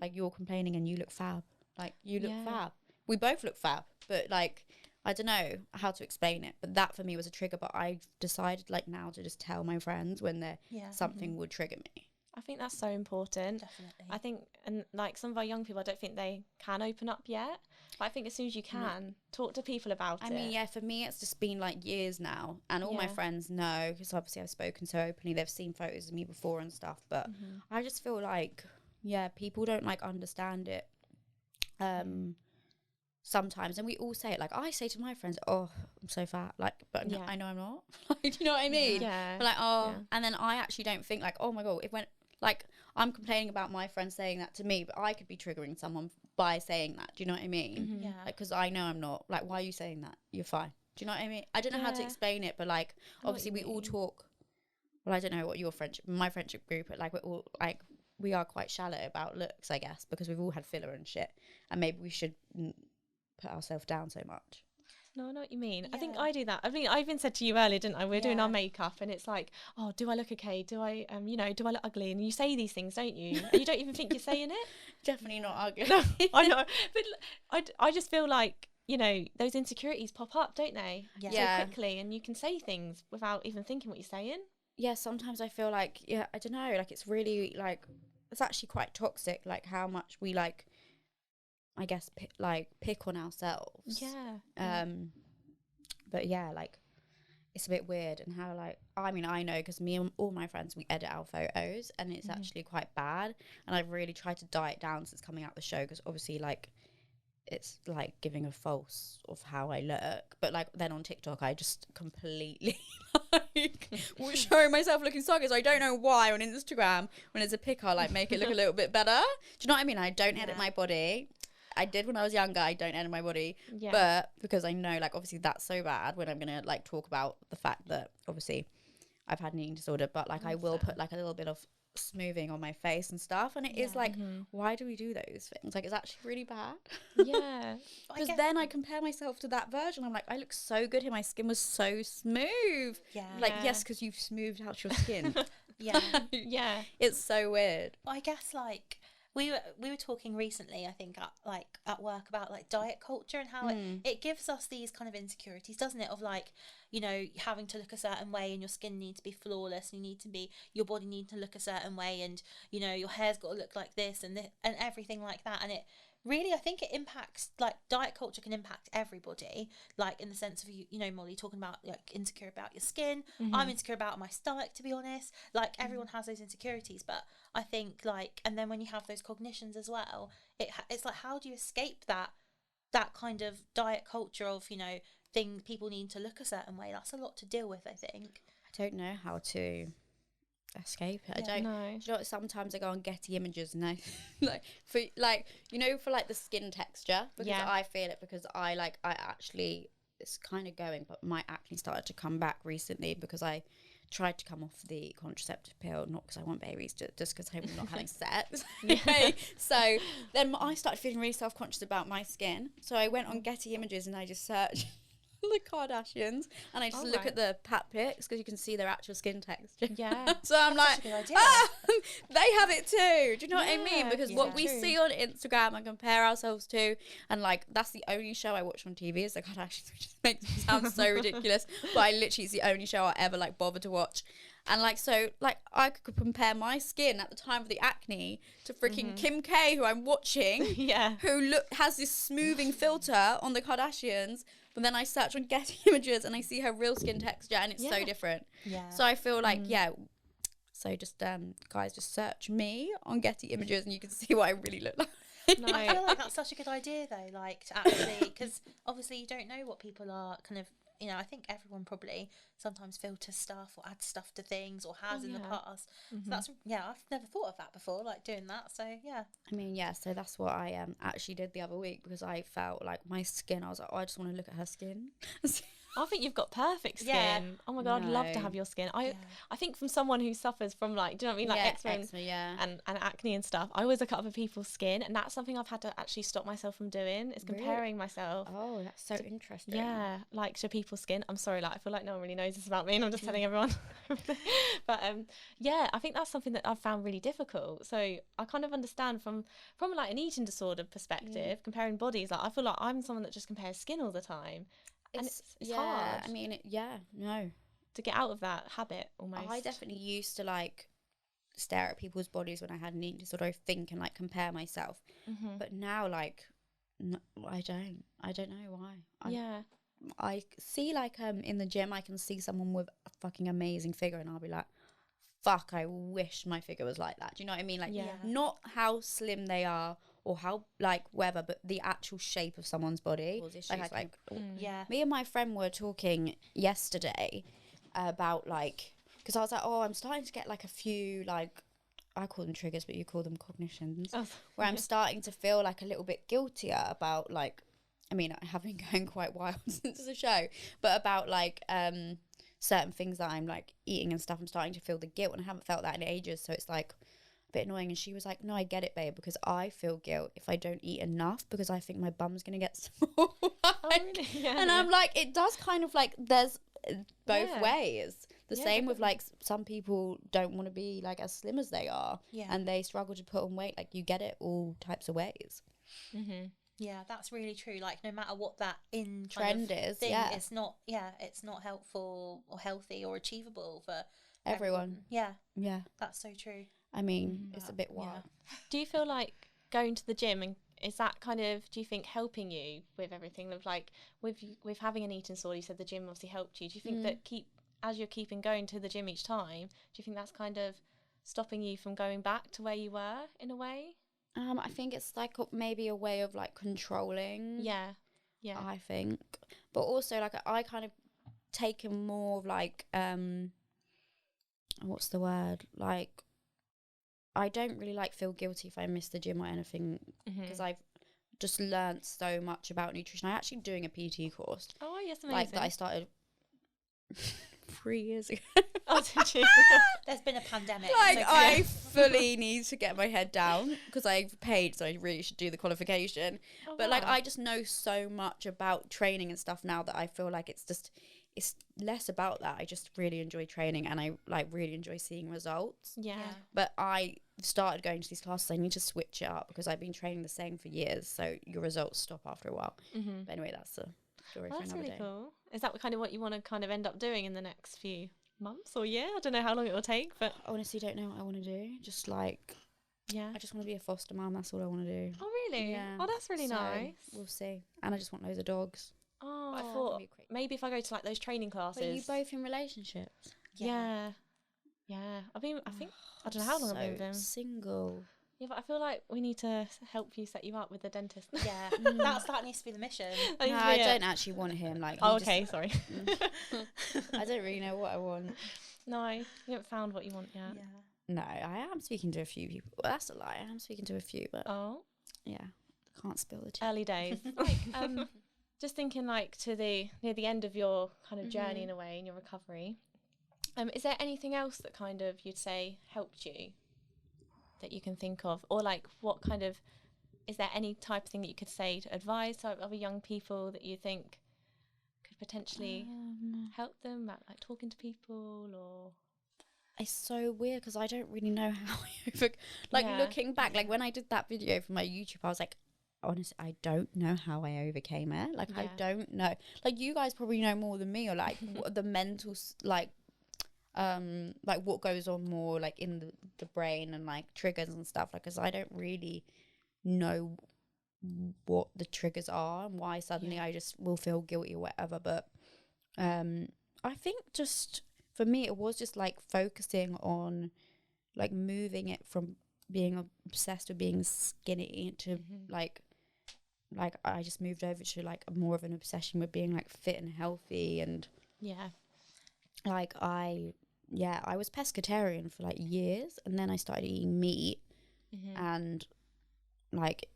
Speaker 3: like, you're complaining and you look fab, like, you look fab, we both look fab, but like, I don't know how to explain it, but that for me was a trigger. But I've decided like now to just tell my friends when they're something would trigger me.
Speaker 2: I think that's so important.
Speaker 1: Definitely.
Speaker 2: I think, and like some of our young people, I don't think they can open up yet. But I think as soon as you can, talk to people about it.
Speaker 3: I mean, yeah, for me, it's just been like years now. And all my friends know, because obviously I've spoken so openly. They've seen photos of me before and stuff. But I just feel like, people don't like understand it. Sometimes, and we all say it, like I say to my friends, oh, I'm so fat, like, but I know I'm not. Like, do you know what I mean? But like, and then I actually don't think like, oh my god, if when like I'm complaining about my friends saying that to me, but I could be triggering someone by saying that. Do you know what I mean? Like, because I know I'm not. Like, why are you saying that? You're fine. Do you know what I mean? I don't know how to explain it, but like, obviously we all talk. Well, I don't know what my friendship group, but like we're all like, we are quite shallow about looks, I guess, because we've all had filler and shit, and maybe we should put ourselves down so much.
Speaker 2: No, I know what you mean. I think I do that. I mean, I even said to you earlier, didn't I? We're doing our makeup, and it's like, oh, do I look okay? Do I, do I look ugly? And you say these things, don't you? And you don't even think you're saying it.
Speaker 3: Definitely not ugly.
Speaker 2: No, I know, but I just feel like, those insecurities pop up, don't they? So quickly, and you can say things without even thinking what you're saying.
Speaker 3: Yeah, sometimes I feel like, I don't know, like it's really like, it's actually quite toxic, like how much we like, I guess, pick on ourselves. But yeah, like it's a bit weird, and how like, I mean, I know because me and all my friends, we edit our photos, and it's actually quite bad, and I've really tried to diet down since coming out the show, because obviously like it's like giving a false of how I look. But like then on TikTok I just completely like was showing myself looking so good. So I don't know why on Instagram when it's a pic I like make it look a little bit better. Do you know what I mean? I don't edit my body. I did when I was younger. I don't edit my body, but because I know like obviously that's so bad when I'm gonna like talk about the fact that obviously I've had an eating disorder, but like I will put like a little bit of smoothing on my face and stuff, and it is like, why do we do those things? Like it's actually really bad. Because then I compare myself to that version. I'm like, I look so good here, my skin was so smooth. Like, yes, because you've smoothed out your skin. It's so weird.
Speaker 1: Well, I guess like we were talking recently, I think at work, about like diet culture and how it gives us these kind of insecurities, doesn't it, of like, having to look a certain way, and your skin needs to be flawless, and your body needs to look a certain way, and your hair's got to look like this and everything like that. And it really, I think it impacts, like, diet culture can impact everybody, like in the sense of Molly talking about like insecure about your skin. I'm insecure about my stomach, to be honest. Like everyone has those insecurities, but I think like, and then when you have those cognitions as well, it's like, how do you escape that kind of diet culture of people need to look a certain way? That's a lot to deal with, I think.
Speaker 3: I don't know how to escape it. I don't know. You know what, sometimes I go on Getty Images and I like for like the skin texture, because I feel it, because I actually, it's kind of going, but my acne started to come back recently because I tried to come off the contraceptive pill, not because I want babies, just because I'm not having sex. Anyway, so then I started feeling really self-conscious about my skin, so I went on Getty Images and I just searched the Kardashians, and I just look at the pat pics because you can see their actual skin texture.
Speaker 2: Yeah.
Speaker 3: So I'm like, they have it too. Do you know what I mean? Because what we see on Instagram and compare ourselves to, and like that's the only show I watch on TV is the Kardashians, which just makes me sound so ridiculous. But I literally, it's the only show I ever like bother to watch. And like, so like I could compare my skin at the time of the acne to freaking Kim K, who I'm watching, who has this smoothing filter on the Kardashians. But then I search on Getty Images and I see her real skin texture, and it's so different. Yeah. So I feel like so just guys, just search me on Getty Images and you can see what I really look like.
Speaker 1: No. I feel like that's such a good idea though, like to actually, because obviously you don't know what people are kind of, you know, I think everyone probably sometimes filters stuff or adds stuff to things or has in the past. So that's, I've never thought of that before, like doing that. So yeah.
Speaker 3: I mean, so that's what I actually did the other week, because I felt like my skin, I was like, oh, I just want to look at her skin.
Speaker 2: I think you've got perfect skin. Yeah. Oh my God, I'd love to have your skin. I think from someone who suffers from like, do you know what I mean? Like eczema and acne and stuff. I always look at other people's skin, and that's something I've had to actually stop myself from doing, is comparing myself.
Speaker 3: Oh, that's so interesting.
Speaker 2: Yeah, like to people's skin. I'm sorry, like I feel like no one really knows this about me and I'm just telling everyone. But I think that's something that I've found really difficult. So I kind of understand from like an eating disorder perspective, comparing bodies. Like I feel like I'm someone that just compares skin all the time. And it's hard.
Speaker 3: I mean,
Speaker 2: to get out of that habit almost.
Speaker 3: I definitely used to like stare at people's bodies when I had an eating disorder, I think, and like compare myself. But now, like, I don't know why. I see like in the gym, I can see someone with a fucking amazing figure, and I'll be like, fuck, I wish my figure was like that. Do you know what I mean? Like, not how slim they are or how like whatever, but the actual shape of someone's body. Me and my friend were talking yesterday about like, because I was like, oh, I'm starting to get like a few, like, I call them triggers, but you call them cognitions, where I'm starting to feel like a little bit guiltier about like, I mean, I have been going quite wild since the show, but about like certain things that I'm like eating and stuff, I'm starting to feel the guilt, and I haven't felt that in ages, so it's like a bit annoying. And she was like, no, I get it, babe, because I feel guilt if I don't eat enough, because I think my bum's gonna get small. And I'm like, it does kind of like, there's both ways. The same with like some people don't want to be like as slim as they are, and they struggle to put on weight. Like, you get it all types of ways.
Speaker 1: Yeah, that's really true. Like, no matter what that
Speaker 3: trend is,
Speaker 1: it's not helpful or healthy or achievable for
Speaker 3: everyone.
Speaker 1: Yeah, that's so true.
Speaker 3: I mean, it's a bit wild.
Speaker 2: Do you feel like going to the gym, and is that kind of, do you think, helping you with everything of like with having an eating disorder? You said the gym obviously helped you. Do you think that as you're keeping going to the gym each time, do you think that's kind of stopping you from going back to where you were in a way?
Speaker 3: I think it's like maybe a way of like controlling. Yeah. I think, but also like I kind of taken more of like what's the word, like, I don't really like feel guilty if I miss the gym or anything, because I've just learnt so much about nutrition. I'm actually doing a PT course.
Speaker 2: Oh yes, amazing.
Speaker 3: Like that I started 3 years ago.
Speaker 2: Oh, did you?
Speaker 1: There's been a pandemic.
Speaker 3: Like, I fully need to get my head down because I've paid, so I really should do the qualification. But like, I just know so much about training and stuff now that I feel like it's less about that. I just really enjoy training, and I like really enjoy seeing results. But I started going to these classes. I need to switch it up because I've been training the same for years, so your results stop after a while. But anyway, that's a story for another day.
Speaker 2: That's really cool. Is that kind of what you want to kind of end up doing in the next few months or year? I don't know how long it will take, but
Speaker 3: I honestly don't know what I want to do. Just like, I just want to be a foster mum. That's all I want to do.
Speaker 2: Oh really? Yeah. Oh, that's really nice.
Speaker 3: We'll see. And I just want loads of dogs.
Speaker 2: Oh, I thought maybe if I go to like those training classes.
Speaker 3: But you both in relationships?
Speaker 2: Yeah. I think I don't know how long I've been with them.
Speaker 3: Single.
Speaker 2: Yeah, but I feel like we need to help you, set you up with the dentist.
Speaker 1: Yeah, that needs to be the mission.
Speaker 3: No, I don't actually want him. Like,
Speaker 2: okay, sorry.
Speaker 3: I don't really know what I want.
Speaker 2: No, you haven't found what you want yet.
Speaker 1: Yeah.
Speaker 3: No, I am speaking to a few people. Well, that's a lie. I am speaking to a few, but can't spill the tea.
Speaker 2: Early days. Just thinking like near the end of your kind of journey in a way, in your recovery. Is there anything else that kind of you'd say helped you that you can think of, or like what kind of, is there any type of thing that you could say to advise to other young people that you think could potentially help them, like talking to people, or?
Speaker 3: It's so weird because I don't really know how looking back, like when I did that video for my YouTube, I was like, honestly, I don't know how I overcame it. Like, I don't know. Like, you guys probably know more than me, or like what the mental, like what goes on more like in the brain and like triggers and stuff. Like, because I don't really know what the triggers are and why suddenly I just will feel guilty or whatever. But I think just for me, it was just like focusing on like moving it from being obsessed with being skinny to like I just moved over to like more of an obsession with being like fit and healthy. And like I was pescatarian for like years, and then I started eating meat, and like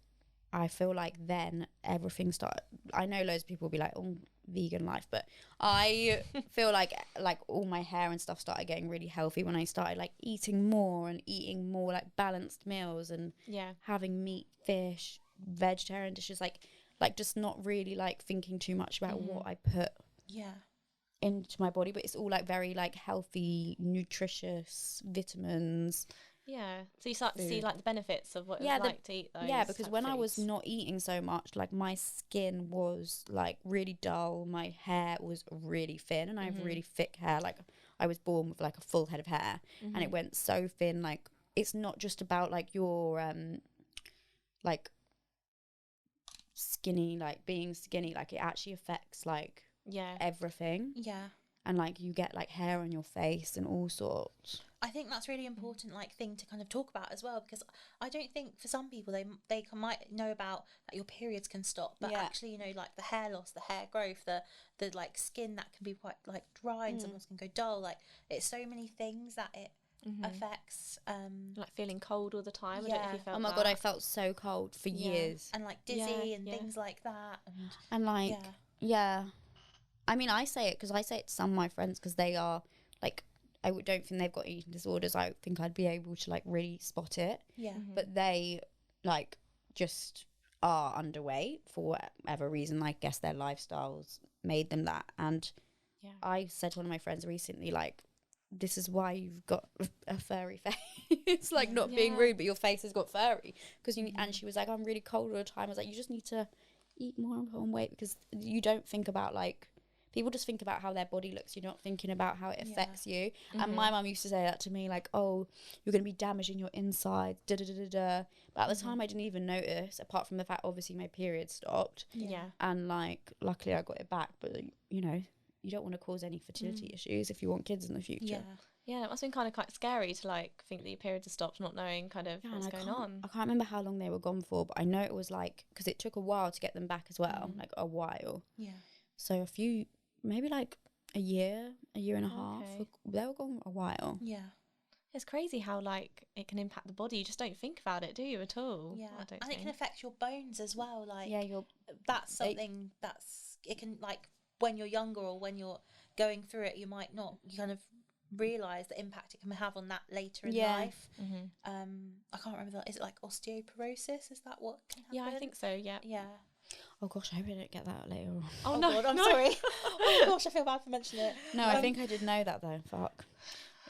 Speaker 3: I feel like then everything started. I know loads of people will be like, oh, vegan life, but I feel like all my hair and stuff started getting really healthy when I started like eating more like balanced meals and having meat, fish, vegetarian dishes, like just not really like thinking too much about what I put into my body, but it's all like very like healthy, nutritious vitamins.
Speaker 2: So you start to see like the benefits of what it's like to eat those.
Speaker 3: Because when I was not eating so much, like my skin was like really dull, my hair was really thin, and I have really thick hair. Like I was born with like a full head of hair, and it went so thin. Like it's not just about like your like skinny, like being skinny, like it actually affects like everything. And like you get like hair on your face and all sorts.
Speaker 1: I think that's really important, like thing to kind of talk about as well, because I don't think for some people they might know about that your periods can stop, but actually, you know, like the hair loss, the hair growth, the like skin that can be quite like dry and sometimes can go dull. Like it's so many things that it affects.
Speaker 2: Like feeling cold all the time. I don't know if you felt
Speaker 3: oh my god, I felt so cold for years,
Speaker 1: and like dizzy and things like that,
Speaker 3: and like I mean, I say it because I say it to some of my friends because they are like, I don't think they've got eating disorders. I think I'd be able to like really spot it. But they like just are underweight for whatever reason. I guess their lifestyles made them that. And I said to one of my friends recently, like, this is why you've got a furry face. It's like not being rude, but your face has got furry. Because you and she was like, I'm really cold all the time. I was like, you just need to eat more and put on weight, because you don't think about like, people just think about how their body looks. You're not thinking about how it affects you. And my mum used to say that to me, like, oh, you're going to be damaging your inside, da-da-da-da-da. But at the time, I didn't even notice, apart from the fact, obviously, my period stopped. And, like, luckily, I got it back. But, you know, you don't want to cause any fertility issues if you want kids in the future.
Speaker 2: Yeah, it must have been kind of quite scary to, like, think that your periods had stopped, not knowing kind of what's going on.
Speaker 3: I can't remember how long they were gone for, but I know it was, like, because it took a while to get them back as well, like, a while. So maybe like a year and a half. They were gone a while.
Speaker 2: It's crazy how like it can impact the body. You just don't think about it, do you, at all?
Speaker 1: And it can affect your bones as well. Like that's something it can, like when you're younger or when you're going through it, you might not kind of realise the impact it can have on that later in life. I can't remember that. Is it like osteoporosis? Is that what can happen?
Speaker 2: Yeah, I think so. Yeah.
Speaker 3: Oh gosh, I hope I don't get that later on.
Speaker 1: Oh no, God, I'm sorry. Oh gosh, I feel bad for mentioning it.
Speaker 3: No, I think I did know that though. Fuck.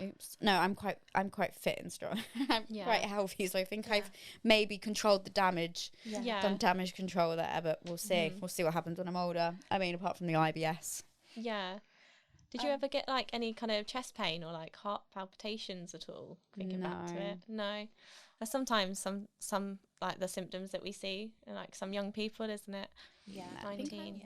Speaker 3: Oops. No, I'm quite fit and strong. I'm quite healthy, so I think I've maybe controlled the damage. Done damage control there, but we'll see. We'll see what happens when I'm older. I mean, apart from the IBS.
Speaker 2: Yeah. Did you ever get like any kind of chest pain or like heart palpitations at all? Thinking back to it, no. There's sometimes some like the symptoms that we see in like some young people, isn't it? 19.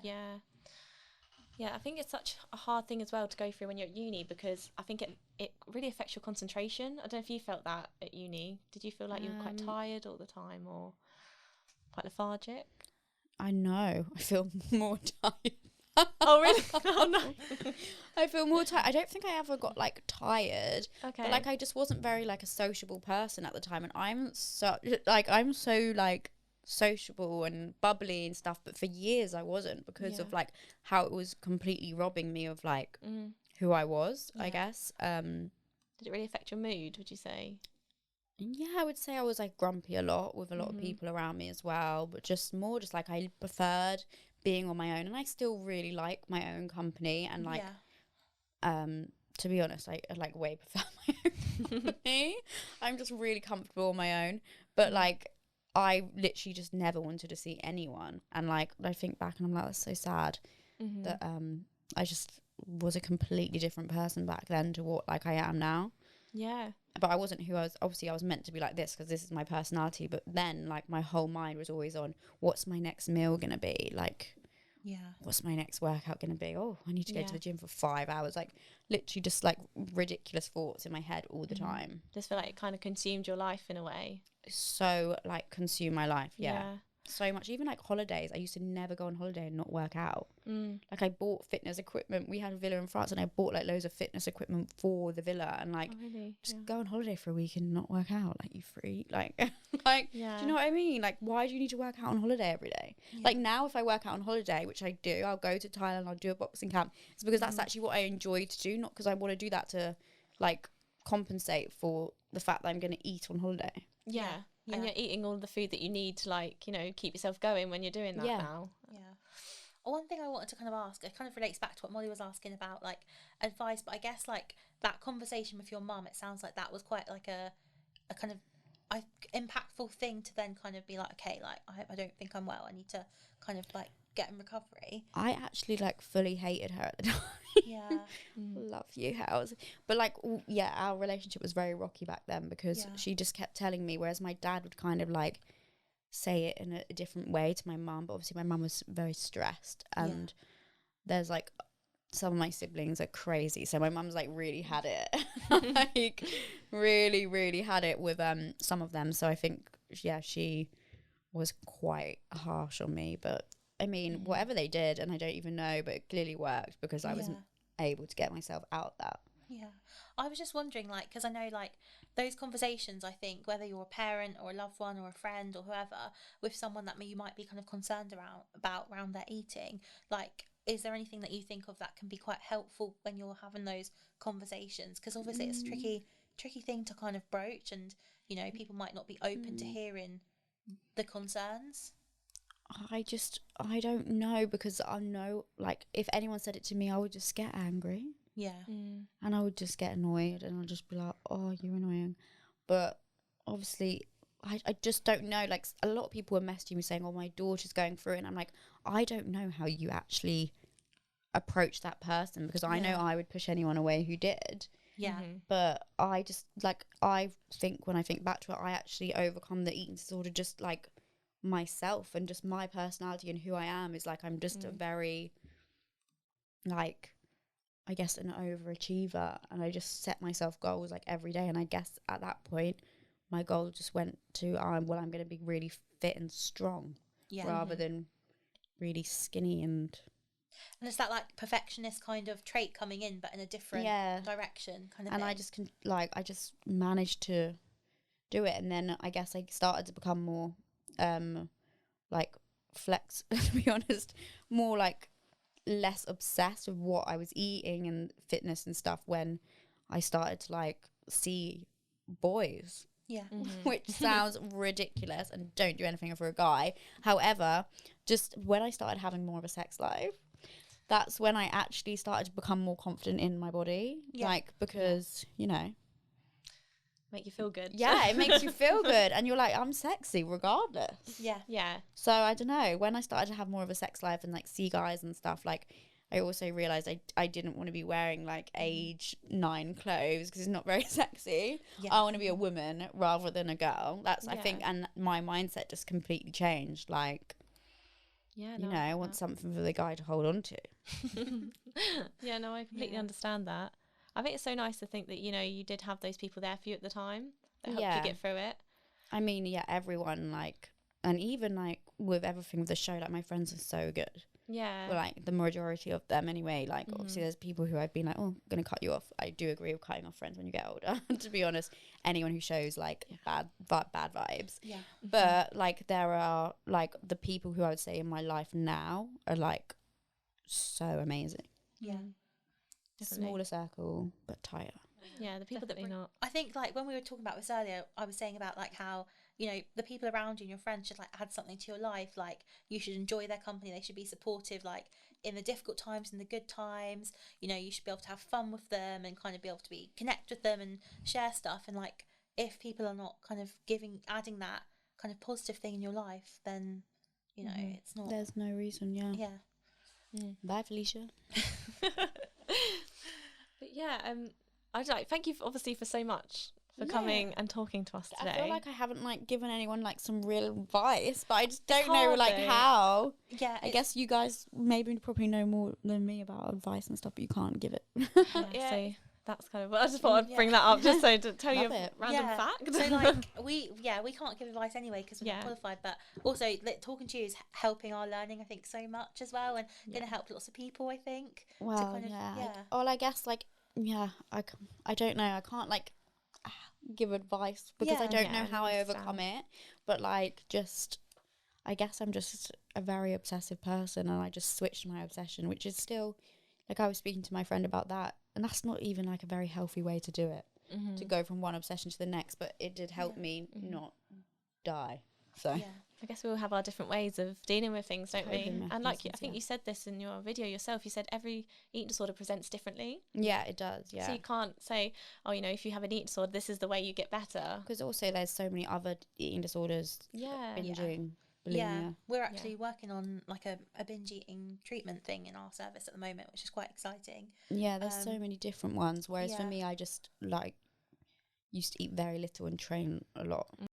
Speaker 2: Yeah, I think it's such a hard thing as well to go through when you're at uni, because I think it really affects your concentration. I don't know if you felt that at uni. Did you feel like you were quite tired all the time or quite lethargic?
Speaker 3: I know. I feel more tired.
Speaker 2: Oh really? Oh no.
Speaker 3: I feel more tired. I don't think I ever got like tired.
Speaker 2: Okay.
Speaker 3: But like I just wasn't very like a sociable person at the time, and I'm so like sociable and bubbly and stuff, but for years I wasn't, because of like how it was completely robbing me of like who I was, I guess. Did
Speaker 2: it really affect your mood, would you say?
Speaker 3: Yeah, I would say I was like grumpy a lot with a lot of people around me as well, but just like I preferred being on my own, and I still really like my own company, and like to be honest, I like way prefer my own company. I'm just really comfortable on my own, but like I literally just never wanted to see anyone, and like I think back and I'm like, that's so sad that I just was a completely different person back then to what like I am now.
Speaker 2: Yeah.
Speaker 3: But I wasn't who I was. Obviously I was meant to be like this because this is my personality, but then like my whole mind was always on what's my next meal gonna be, like what's my next workout gonna be, oh I need to go to the gym for 5 hours, like literally just like ridiculous thoughts in my head all the time.
Speaker 2: Just feel like it kind of consumed your life in a way.
Speaker 3: So like consume my life, so much. Even like holidays, I used to never go on holiday and not work out. Like I bought fitness equipment. We had a villa in France, and I bought like loads of fitness equipment for the villa, and like just go on holiday for a week and not work out, like you freak, like like do you know what I mean? Like why do you need to work out on holiday every day? Like now if I work out on holiday, which I do, I'll go to Thailand, I'll do a boxing camp. It's because that's actually what I enjoy to do, not because I want to do that to like compensate for the fact that I'm going to eat on holiday.
Speaker 2: And you're eating all the food that you need to, like, you know, keep yourself going when you're doing that now.
Speaker 1: One thing I wanted to kind of ask, it kind of relates back to what Molly was asking about, like, advice, but I guess, like, that conversation with your mum, it sounds like that was quite, like, a kind of impactful thing to then kind of be like, okay, like, I don't think I'm well, I need to kind of, like, get in recovery.
Speaker 3: I actually, like, fully hated her at the time. Love you, House. But like our relationship was very rocky back then because she just kept telling me, whereas my dad would kind of like say it in a different way to my mum, but obviously my mum was very stressed, and there's like some of my siblings are crazy, so my mum's like really had it like really had it with some of them, so I think she was quite harsh on me, but I mean whatever they did, and I don't even know, but it clearly worked because I wasn't able to get myself out of that.
Speaker 1: I was just wondering, like, because I know, like, those conversations, I think, whether you're a parent or a loved one or a friend or whoever, with someone that you might be kind of concerned around their eating, like, is there anything that you think of that can be quite helpful when you're having those conversations? Because obviously it's a tricky thing to kind of broach, and, you know, people might not be open to hearing the concerns.
Speaker 3: I don't know, because I know, like, if anyone said it to me, I would just get angry. And I would just get annoyed, and I'd just be like, oh, you're annoying. But obviously, I just don't know. Like, a lot of people were messaging me saying, oh, my daughter's going through it. And I'm like, I don't know how you actually approach that person, because I know I would push anyone away who did. But I just, like, I think when I think back to it, I actually overcome the eating disorder just, like, myself, and just my personality and who I am is like, I'm just a very, like, I guess an overachiever, and I just set myself goals like every day, and I guess at that point my goal just went to I'm going to be really fit and strong rather than really skinny, and
Speaker 1: it's that like perfectionist kind of trait coming in, but in a different direction kind of
Speaker 3: and
Speaker 1: thing.
Speaker 3: I just managed to do it, and then I guess I started to become more like flex to be honest, more like less obsessed with what I was eating and fitness and stuff when I started to like see boys, which sounds ridiculous, and don't do anything for a guy. However, just when I started having more of a sex life, that's when I actually started to become more confident in my body, like, because you know,
Speaker 2: make you feel good.
Speaker 3: It makes you feel good, and you're like, I'm sexy regardless. So I don't know, when I started to have more of a sex life and like see guys and stuff, like I also realized I didn't want to be wearing like age 9 clothes because it's not very sexy. I want to be a woman rather than a girl. That's I think, and my mindset just completely changed, like, you know, I want something for the guy to hold on to.
Speaker 2: I completely understand that. I think it's so nice to think that, you know, you did have those people there for you at the time that helped you get through it.
Speaker 3: I mean, everyone, like, and even like with everything with the show, like my friends are so good. Well, like the majority of them anyway, like obviously there's people who I've been like, oh, I'm going to cut you off. I do agree with cutting off friends when you get older, to be honest. Anyone who shows like bad vibes. But like there are like the people who I would say in my life now are like so amazing.
Speaker 1: Definitely.
Speaker 3: Smaller circle, but tighter.
Speaker 2: Yeah, the people that bring not.
Speaker 1: I think like when we were talking about this earlier, I was saying about like how, you know, the people around you and your friends should like add something to your life. Like you should enjoy their company. They should be supportive, like in the difficult times, in the good times. You know, you should be able to have fun with them and kind of be able to connect with them and share stuff. And like if people are not kind of adding that kind of positive thing in your life, then you know it's not.
Speaker 3: There's no reason.
Speaker 1: Yeah.
Speaker 3: Bye, Felicia.
Speaker 2: But yeah, I'd like thank you obviously for so much for coming and talking to us today.
Speaker 3: I feel like I haven't like given anyone like some real advice, but I just don't know
Speaker 2: hard,
Speaker 3: like
Speaker 2: though.
Speaker 3: how.
Speaker 1: Yeah,
Speaker 3: I guess you guys probably know more than me about advice and stuff, but you can't give it.
Speaker 2: Yeah. So that's kind of what I just thought I'd bring that up just so to tell you a random fact.
Speaker 1: So like we can't give advice anyway because we're not qualified, but also like, talking to you is helping our learning I think so much as well, and going to help lots of people I think.
Speaker 3: Well,
Speaker 1: to kind of,
Speaker 3: well, I guess like I don't know. I can't like give advice because I don't know how I overcome it. But like, just I guess I'm just a very obsessive person, and I just switched my obsession, which is still like I was speaking to my friend about that, and that's not even like a very healthy way to do it, to go from one obsession to the next. But it did help me not die. So. Yeah.
Speaker 2: I guess we all have our different ways of dealing with things, don't we? And like I think you said this in your video yourself, you said every eating disorder presents differently.
Speaker 3: Yeah, it does, yeah.
Speaker 2: So you can't say, oh, you know, if you have an eating disorder, this is the way you get better.
Speaker 3: Because also there's so many other eating disorders, binging, bulimia.
Speaker 1: Yeah, we're actually working on like a binge eating treatment thing in our service at the moment, which is quite exciting.
Speaker 3: Yeah, there's so many different ones, whereas for me, I just like used to eat very little and train a lot.